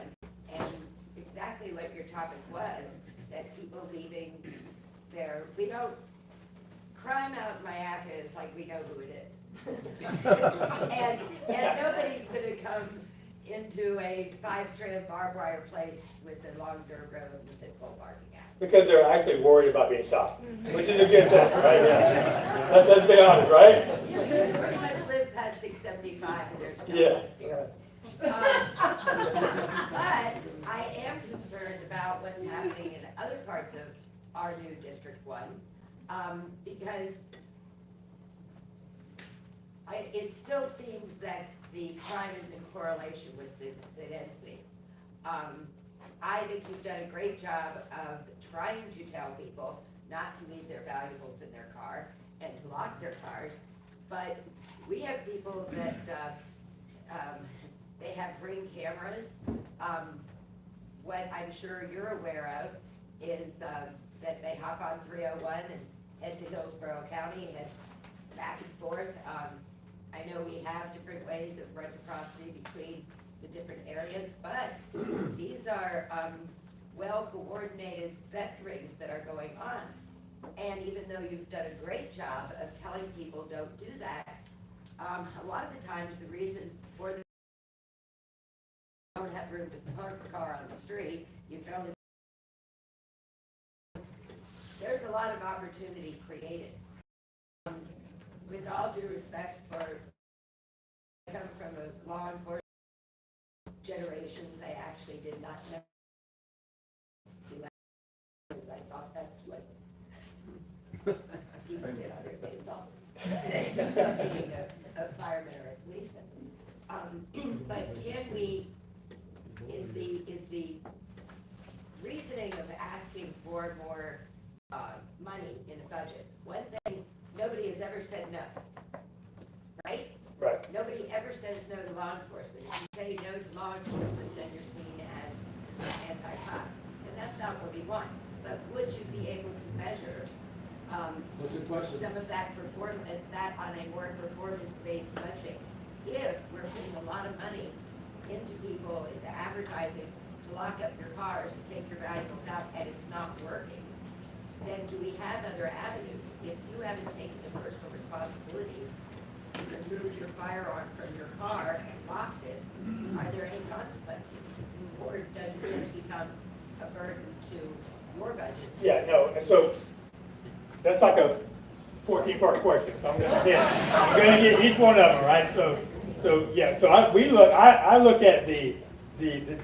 A: and exactly what your topic was, that people leaving crime out in Mayaca is like we know who it is. and nobody's gonna come into a 5-strand barbed wire place with a long dirt road with a bull barking at.
G: Because they're actually worried about being shot, which is a good thing, right? Yeah. Let's be honest, right?
A: You pretty much live past 675 and there's no fear. But I am concerned about what's happening in other parts of our new District 1, because it still seems that the crime is in correlation with the density. I think you've done a great job of trying to tell people not to leave their valuables in their car and to lock their cars, but we have people that they have Ring cameras. What I'm sure you're aware of is that they hop on 301 and head to Hillsborough County and head back and forth. I know we have different ways of reciprocity between the different areas, but these are well-coordinated theft rings that are going on. And even though you've done a great job of telling people don't do that, a lot of the times the reason for the don't have room to park a car on the street, you can only there's a lot of opportunity created. With all due respect for, I come from a law enforcement generations, I actually did not know. I thought that's what people did on their days off. Being a fireman or a policeman. But can we, is the reasoning of asking for more money in a budget, one thing, nobody has ever said no, right?
G: Right.
A: Nobody ever says no to law enforcement. If you say no to law enforcement, then you're seen as anti-cop, and that's not what we want. But would you be able to measure some of that on a more performance-based budget? If we're putting a lot of money into people, into advertising, to lock up your cars, to take your valuables out, and it's not working, then do we have other avenues? If you haven't taken the personal responsibility for
N: removed your firearm from your car and locked it, are there any consequences? Or does it just become a burden to your budget?
G: Yeah, no, and so that's like a 14-part question, so I'm gonna get each one of them, right? So yeah, so I look at the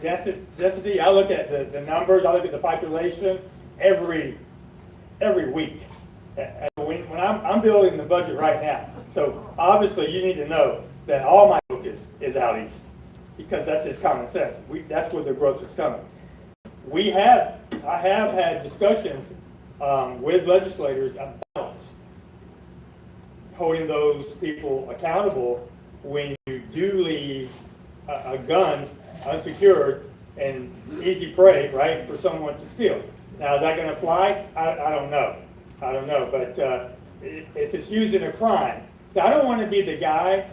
G: density, I look at the numbers, I look at the population every week. And when I'm building the budget right now, so obviously you need to know that all my focus is out east, because that's just common sense. That's where the growth is coming. I have had discussions with legislators about holding those people accountable when you do leave a gun unsecured and easy prey, right, for someone to steal. Now, is that going to fly? I don't know. But if it's used in a crime, so I don't want to be the guy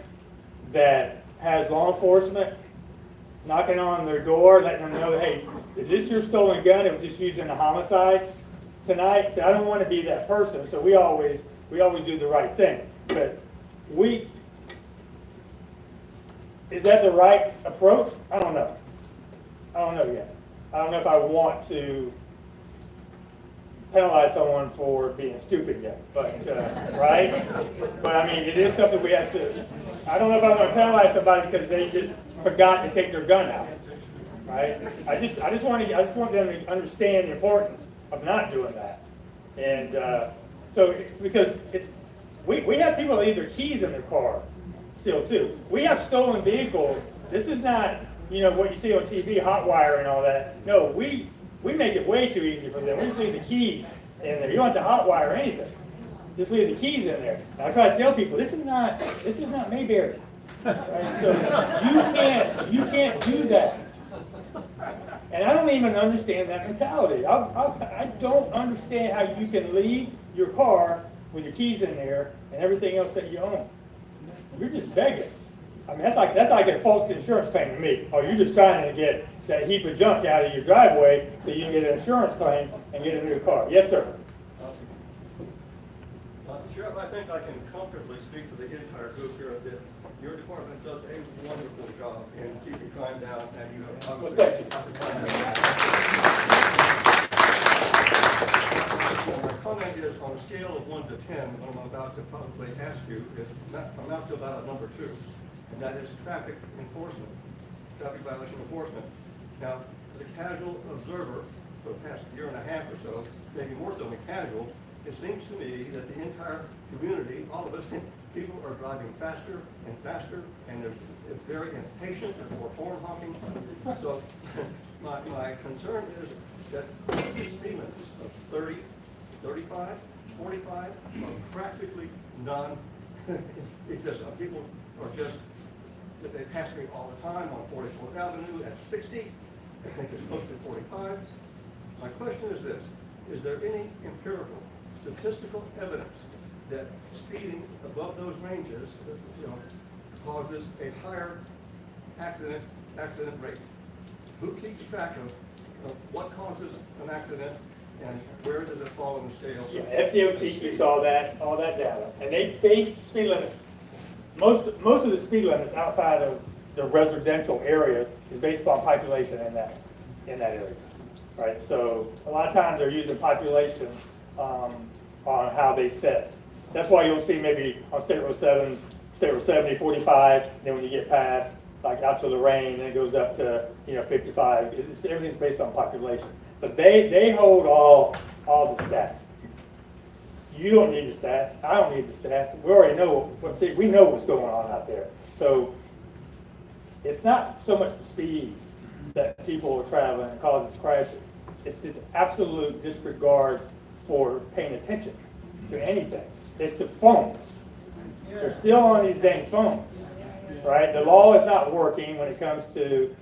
G: that has law enforcement knocking on their door, letting them know, hey, is this your stolen gun? It was just used in a homicide tonight. So I don't want to be that person. So we always do the right thing. But is that the right approach? I don't know. Yet. I don't know if I want to penalize someone for being stupid yet, but right? But I mean, it is something we have to. I don't know if I want to penalize somebody because they just forgot to take their gun out, right? I just want them to understand the importance of not doing that, and so because we have people that leave their keys in their car still too. We have stolen vehicles. This is not what you see on TV, hot wire and all that. No, we make it way too easy for them. We just leave the keys in there. You don't have to hot wire anything. Just leave the keys in there. And I try to tell people this is not Mayberry. Right? So you can't do that. And I don't even understand that mentality. I don't understand how you can leave your car with your keys in there and everything else that you own. You're just begging. I mean, that's like a false insurance claim to me. Oh, you're just trying to get that heap of junk out of your driveway so you can get an insurance claim and get a new car. Yes, sir.
O: Sheriff, I think I can comfortably speak for the entire group here that your department does a wonderful job in keeping crime down, and you have
G: Well, thank you.
O: My comment is on a scale of 1 to 10, what I'm about to publicly ask you is come out to about a number 2, and that is traffic violation enforcement. Now, as a casual observer for the past year and a half or so, maybe more so than casual, it seems to me that the entire community, all of us, people are driving faster and faster, and it's very impatient, there's more horn honking. So my concern is that speed limits of 30, 35, 45 are practically non-existent. People are just, that they pass me all the time on 44th Avenue at 60. I think it's supposed to be 45. My question is this: is there any empirical, statistical evidence that speeding above those ranges, causes a higher accident rate? Who keeps track of what causes an accident and where does it fall in the scale?
G: Yeah, FDOT keeps all that data, and they base speed limits. Most of the speed limits outside of the residential area is based upon population in that area, right? So a lot of times they're using population on how they set. That's why you'll see maybe on State Road 70, 45. Then when you get past like out to Lorraine, then it goes up to 55. Everything's based on population, but they hold all the stats. You don't need the stats. I don't need the stats. We already know we know what's going on out there. So it's not so much the speed that people are traveling and causes crashes. It's this absolute disregard for paying attention to anything. It's the phones. They're still on these dang phones, right? The law is not working when it comes to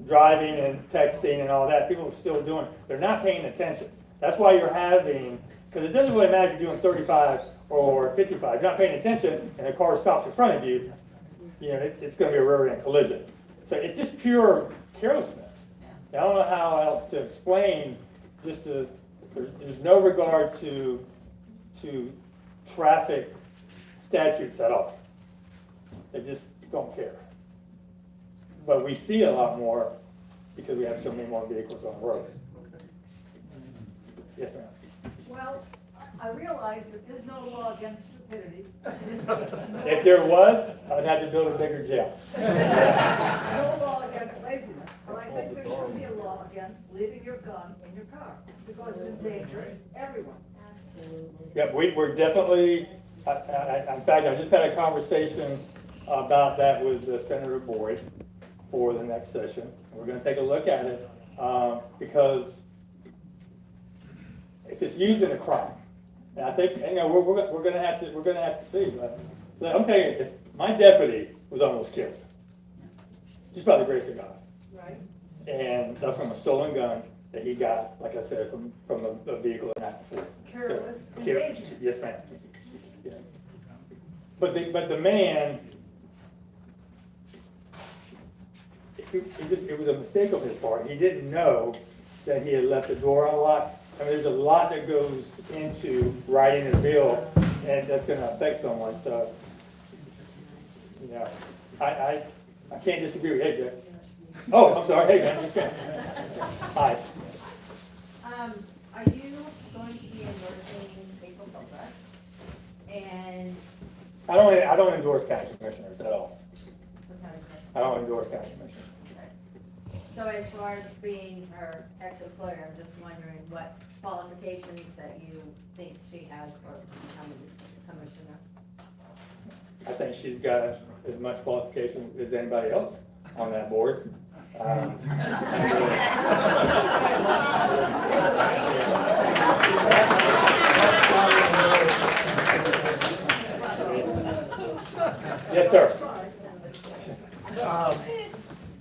G: driving and texting and all that. People are still doing it. They're not paying attention. That's why you're having, because it doesn't really matter if you're doing 35 or 55. You're not paying attention and a car stops in front of you, it's going to be a rear-end collision. So it's just pure carelessness. I don't know how else to explain there's no regard to traffic statutes at all. They just don't care. But we see a lot more because we have so many more vehicles on the road. Yes, ma'am.
E: Well, I realize that there's no law against stupidity.
G: If there was, I'd have to build a bigger jail.
E: No law against laziness, but I think there should be a law against leaving your gun in your car, because it endangers everyone.
G: Yep, we're definitely, in fact, I just had a conversation about that with Senator Boyd for the next session. We're gonna take a look at it, because if it's used in a crime, and I think, you know, we're gonna have to see, but, so I'm telling you, if my deputy was almost killed, just by the grace of God.
E: Right.
G: And that's from a stolen gun that he got, like I said, from a vehicle the night before.
E: Careless
G: So,
E: engagement.
G: yes, ma'am. Yeah. But the man, it was a mistake on his part. He didn't know that he had left the door unlocked. I mean, there's a lot that goes into writing a bill, and that's gonna affect someone, so, you know, I can't disagree with you, Jeff. Oh, I'm sorry, hey, man, you can. Hi.
C: Are you going to be endorsing April Philbrook? And
G: I don't endorse county commissioners at all. I don't endorse county commissioners.
C: so as far as being her ex-employer, I'm just wondering what qualifications that you think she has for becoming a commissioner?
G: I think she's got as much qualification as anybody else on that board. Yes, sir.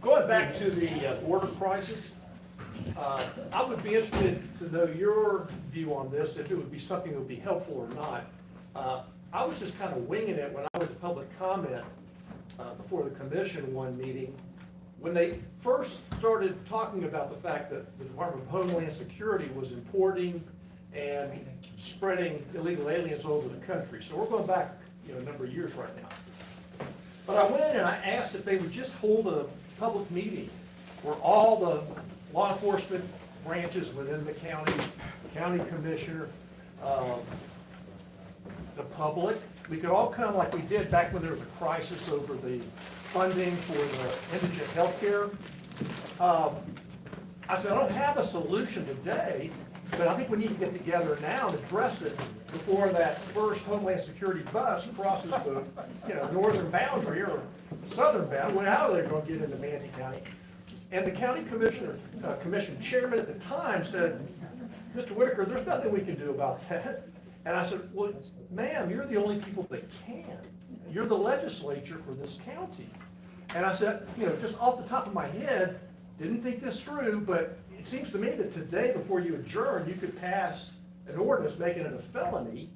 P: Going back to the border crisis, I would be interested to know your view on this, if it would be something that would be helpful or not. I was just kind of winging it when I went to public comment before the commission one meeting. When they first started talking about the fact that the Department of Homeland Security was importing and spreading illegal aliens all over the country. So we're going back, a number of years right now. But I went and I asked if they would just hold a public meeting where all the law enforcement branches within the county commissioner, the public, we could all come like we did back when there was a crisis over the funding for the indigent health care. I said, I don't have a solution today, but I think we need to get together now and address it before that first Homeland Security bus crosses the northern boundary or southern boundary, how they're going to get into Manatee County. And the county commission chairman at the time said, Mr. Whitaker, there's nothing we can do about that. And I said, well, ma'am, you're the only people that can. You're the legislature for this county. And I said, just off the top of my head, didn't think this through, but it seems to me that today, before you adjourn, you could pass an ordinance making it a felony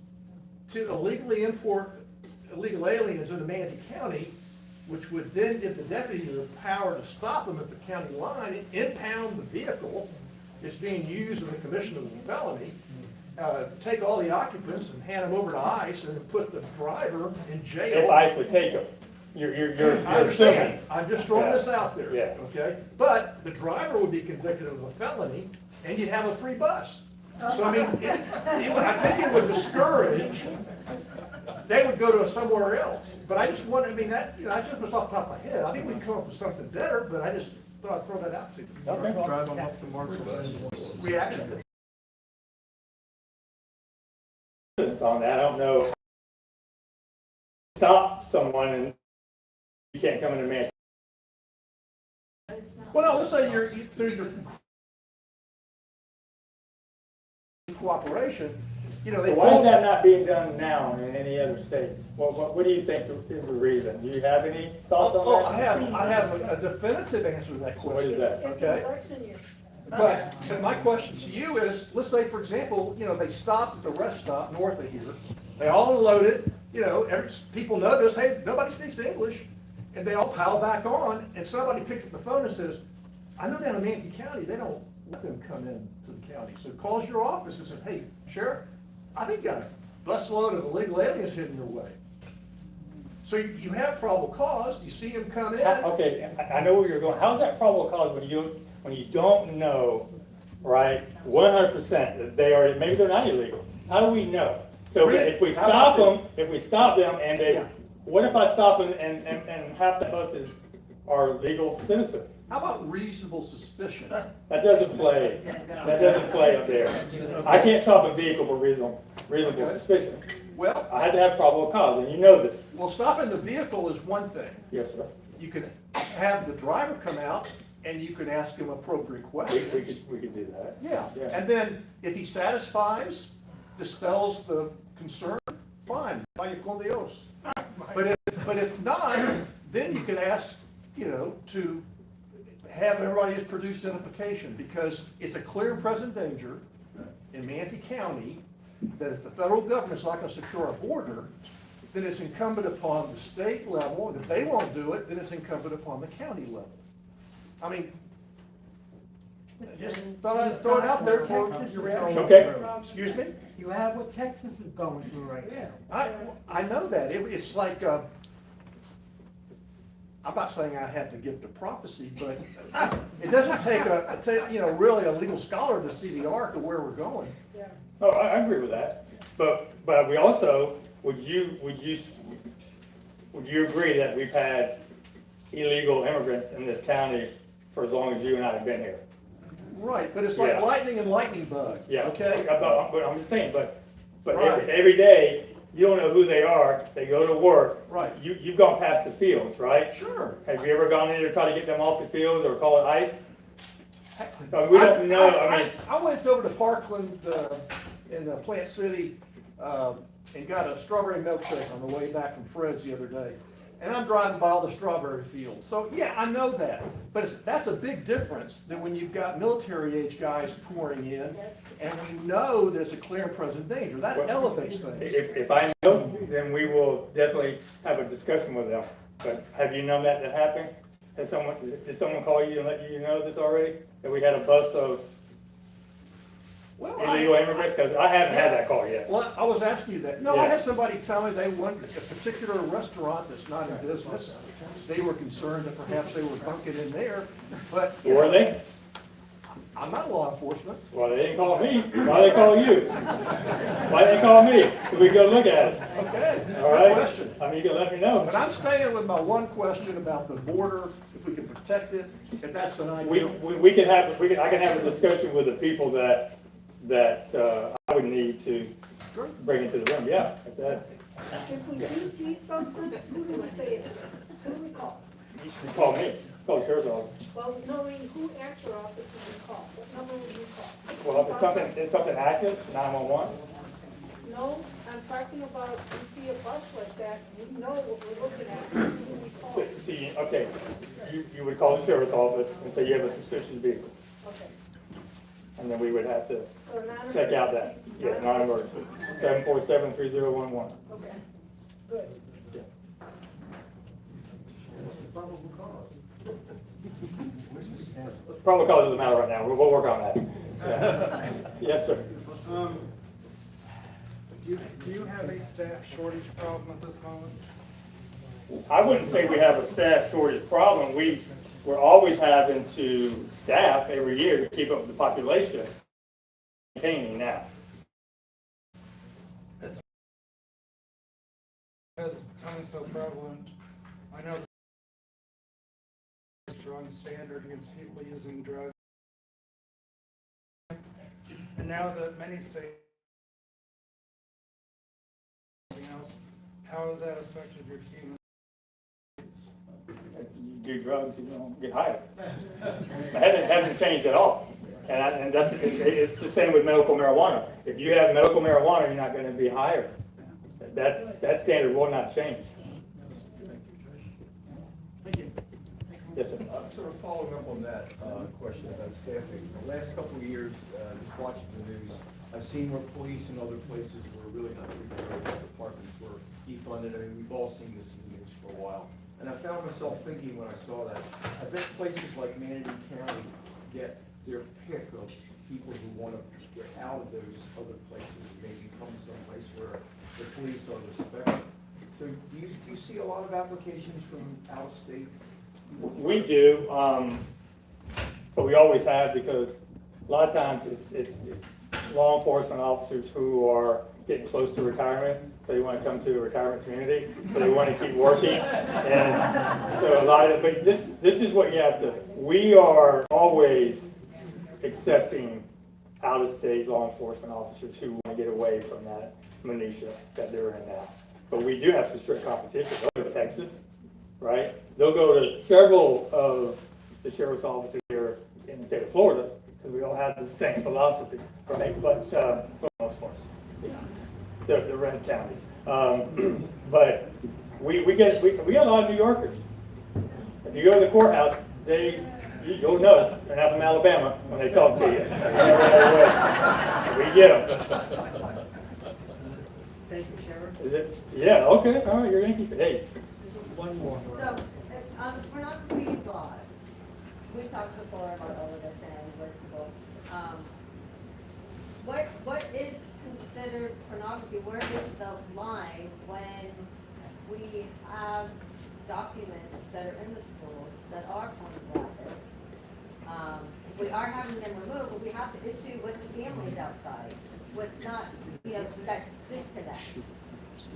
P: to illegally import illegal aliens into Manatee County, which would then give the deputy the power to stop them at the county line, impound the vehicle that's being used in the commission of the felony, take all the occupants and hand them over to ICE and put the driver in jail.
G: If ICE would take them, you're
P: I understand.
G: assuming.
P: I'm just throwing this out there.
G: Yeah.
P: Okay? But the driver would be convicted of a felony and you'd have a free bus. So I mean, I think it would discourage, they would go to somewhere else. But I just wonder, that, I just was off the top of my head. I think we can come up with something better, but I just thought I'd throw that out to you.
G: Okay.
P: Drive them up to Marshall. Reaction.
G: On that, I don't know. Stop someone and you can't come into Manatee.
P: Well, no, let's say you're through your cooperation, they
G: So why is that not being done now in any other state? What do you think is the reason? Do you have any thoughts on that?
P: I have a definitive answer to that question.
G: What is that?
P: Okay. But my question to you is, let's say, for example, they stopped at the rest stop north of here. They all unloaded, people notice, hey, nobody speaks English. And they all pile back on, and somebody picks up the phone and says, I know down in Manatee County, they don't let them come in to the county. So calls your office and says, hey, Sheriff, I think got a busload of illegal aliens heading your way. So you have probable cause, you see him come in.
G: Okay, I know where you're going. How's that probable cause when you don't know, right, 100% that they are, maybe they're not illegal? How do we know? So if we stop them and they,
P: Yeah.
G: what if I stop them and half the buses are legal citizens?
P: How about reasonable suspicion?
G: That doesn't play up there. I can't stop a vehicle for reasonable suspicion.
P: Well,
G: I had to have probable cause, and you know this.
P: well, stopping the vehicle is one thing.
G: Yes, sir.
P: You could have the driver come out and you could ask him appropriate questions.
G: We could do that.
P: Yeah,
G: Yeah.
P: and then if he satisfies, dispels the concern, fine, vaya con Dios. But if not, then you could ask, to have everybody just produce identification, because it's a clear and present danger in Manatee County that if the federal government's not gonna secure our border, then it's incumbent upon the state level, and if they won't do it, then it's incumbent upon the county level. I mean, just thought I'd throw it out there for your reaction.
G: Okay.
P: Excuse me?
Q: You have what Texas is going through right now.
P: I know that. It's like, I'm not saying I had the gift of prophecy, but it doesn't take really a legal scholar to see the arc of where we're going.
G: Oh, I agree with that. But we also, would you agree that we've had illegal immigrants in this county for as long as you and I have been here?
P: Right, but it's like
G: Yeah.
P: lightning and lightning bug,
G: Yeah.
P: okay?
G: But I'm just saying, but
P: Right.
G: every day, you don't know who they are, they go to work.
P: Right.
G: You've gone past the fields, right?
P: Sure.
G: Have you ever gone in there to try to get them off the fields or call it ice? We don't know, I mean.
P: I went over to Parkland, in Plant City, and got a strawberry milkshake on the way back from Fred's the other day. And I'm driving by all the strawberry fields. So, yeah, I know that. But that's a big difference than when you've got military-age guys pouring in, and we know there's a clear and present danger. That elevates things.
G: If I know, then we will definitely have a discussion with them. But have you known that happened? Did someone call you and let you know this already? That we had a bus of illegal immigrants? Because I haven't had that call yet.
P: Well, I was asking you that. No, I
G: Yeah.
P: had somebody tell me they went to a particular restaurant that's not in business. They were concerned that perhaps they were bunking in there, but.
G: Were they?
P: I'm not law enforcement.
G: Well, they didn't call me. Why they call you? Why they call me? So we go look at it.
P: Okay,
G: All
P: good
G: right?
P: question.
G: I mean, you can let me know.
P: But I'm staying with my one question about the border, if we can protect it, if that's an idea.
G: I can have a discussion with the people that I would need to bring into the room, yeah. If that's,
D: If we do see something, who do we say it is? Who do we call?
G: you can call me, call the sheriff's office.
D: Well, knowing who at your office would you call? What number would you call?
G: Well, if it's something active, 911.
D: No, I'm talking about, we see a bus like that, we know what we're looking at, who do we call?
G: See, okay, you would call the sheriff's office and say you have a suspicious vehicle.
D: Okay.
G: And then we would have to
D: So non-emergency.
G: check out that, yeah, non-emergency, 747-3011.
D: Okay, good.
G: Probable cause doesn't matter right now, we'll work on that. Yeah. Yes, sir.
R: Do you have a staff shortage problem at this moment?
G: I wouldn't say we have a staff shortage problem. We're always having to staff every year to keep up with the population. Maintaining now.
R: It's becoming so prevalent. I know the strong standard against people using drugs. And now that many states else, how has that affected your team?
G: You do drugs, you don't get hired. It hasn't changed at all. And it's the same with medical marijuana. If you have medical marijuana, you're not going to be hired. That standard will not change.
P: Thank you.
G: Yes, sir.
S: Sort of following up on that question about staffing. The last couple of years, just watching the news, I've seen where police and other places were really not treated right. Departments were defunded. I mean, we've all seen this in the news for a while. And I found myself thinking when I saw that, I bet places like Manatee County get their pick of people who want to get out of those other places and maybe come someplace where the police are respected. So do you see a lot of applications from out of state?
G: We do, but we always have, because a lot of times it's law enforcement officers who are getting close to retirement, so they want to come to a retirement community, so they want to keep working. And so a lot of, but this is what you have to, we are always accepting out-of-state law enforcement officers who want to get away from that minutia that they're in now. But we do have some strict competition. They'll go to Texas, right? They'll go to several of the sheriff's offices here in the state of Florida, because we all have the same philosophy, right? But for the most part, the red counties. But we get a lot of New Yorkers. If you go to the courthouse, you'll know they're not from Alabama when they talk to you. We get them.
Q: Thank you, Sheriff.
G: Is it? Yeah, okay, all right, you're Yankee. Hey.
Q: One more.
C: So, pornography laws, we talked before about all of this and with books. What is considered pornography? Where is the line when we have documents that are in the schools that are pornographic? We are having them removed, but we have to issue with the families outside, with not, that disconnect.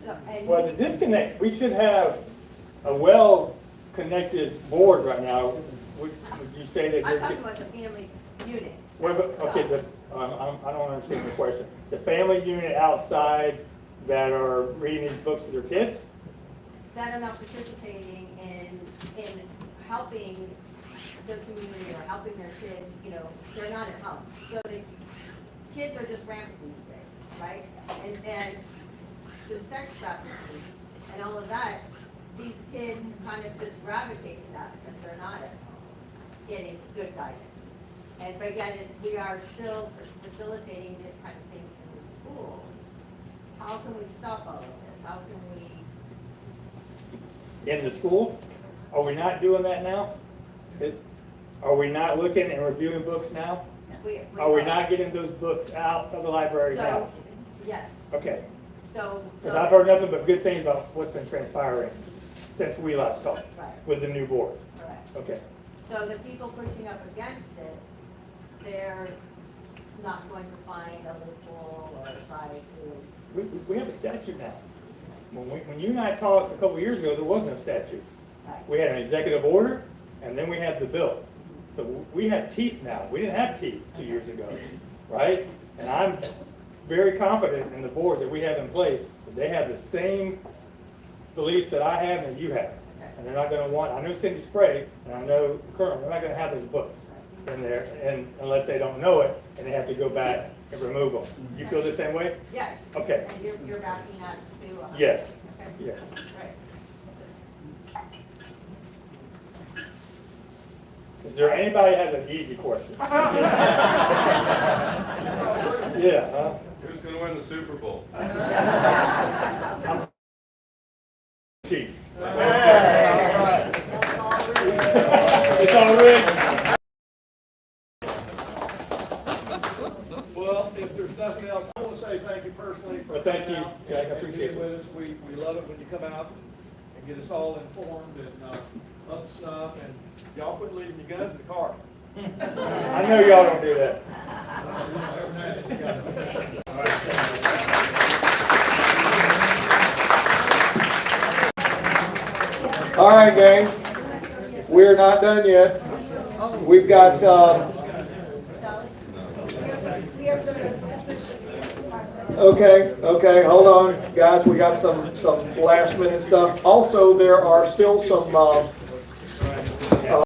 C: So, and
G: Well, the disconnect, we should have a well-connected board right now. Would you say that?
C: I'm talking about the family unit.
G: Okay, I don't understand the question. The family unit outside that are reading these books to their kids?
C: That are not participating in helping the community or helping their kids, they're not at home. So the kids are just rampant these days, right? And the sex trafficking and all of that, these kids kind of just gravitate to that because they're not at home getting good guidance. And but again, we are still facilitating this kind of thing in the schools. How can we stop all of this? How can we?
G: In the school? Are we not doing that now? Are we not looking and reviewing books now? Are we not getting those books out of the library now?
C: So, yes.
G: Okay.
C: So.
G: Because I've heard nothing but good things about what's been transpiring since we last talked
C: Right.
G: with the new board.
C: Correct.
G: Okay.
C: So the people pushing up against it, they're not going to find a loophole or try to.
G: We have a statute now. When you and I talked a couple of years ago, there was no statute.
C: Right.
G: We had an executive order, and then we had the bill. So we have teeth now. We didn't have teeth 2 years ago, right? And I'm very confident in the board that we have in place, that they have the same beliefs that I have and you have. And they're not gonna want, I know Cindy Sprague, and I know Colonel, they're not gonna have those books in there, and unless they don't know it, and they have to go back and remove them. You feel the same way?
C: Yes.
G: Okay.
C: And you're backing that too?
G: Yes.
C: Okay.
G: Yes.
C: Right.
G: Is there anybody has an easy question? Yeah, huh?
O: Who's gonna win the Super Bowl?
G: Chiefs.
O: Right.
G: It's all rigged.
P: Well, if there's nothing else, I want to say thank you personally for
G: Well, thank
P: coming
G: you,
P: out
G: Jack, I
P: and
G: appreciate
P: being
G: it.
P: with us. We love it when you come out and get us all informed and up to snuff, and y'all quit leaving your guns in the car.
G: I know y'all don't do that.
F: All right, gang, we're not done yet. We've got, okay, hold on, guys, we got some last minute stuff. Also, there are still some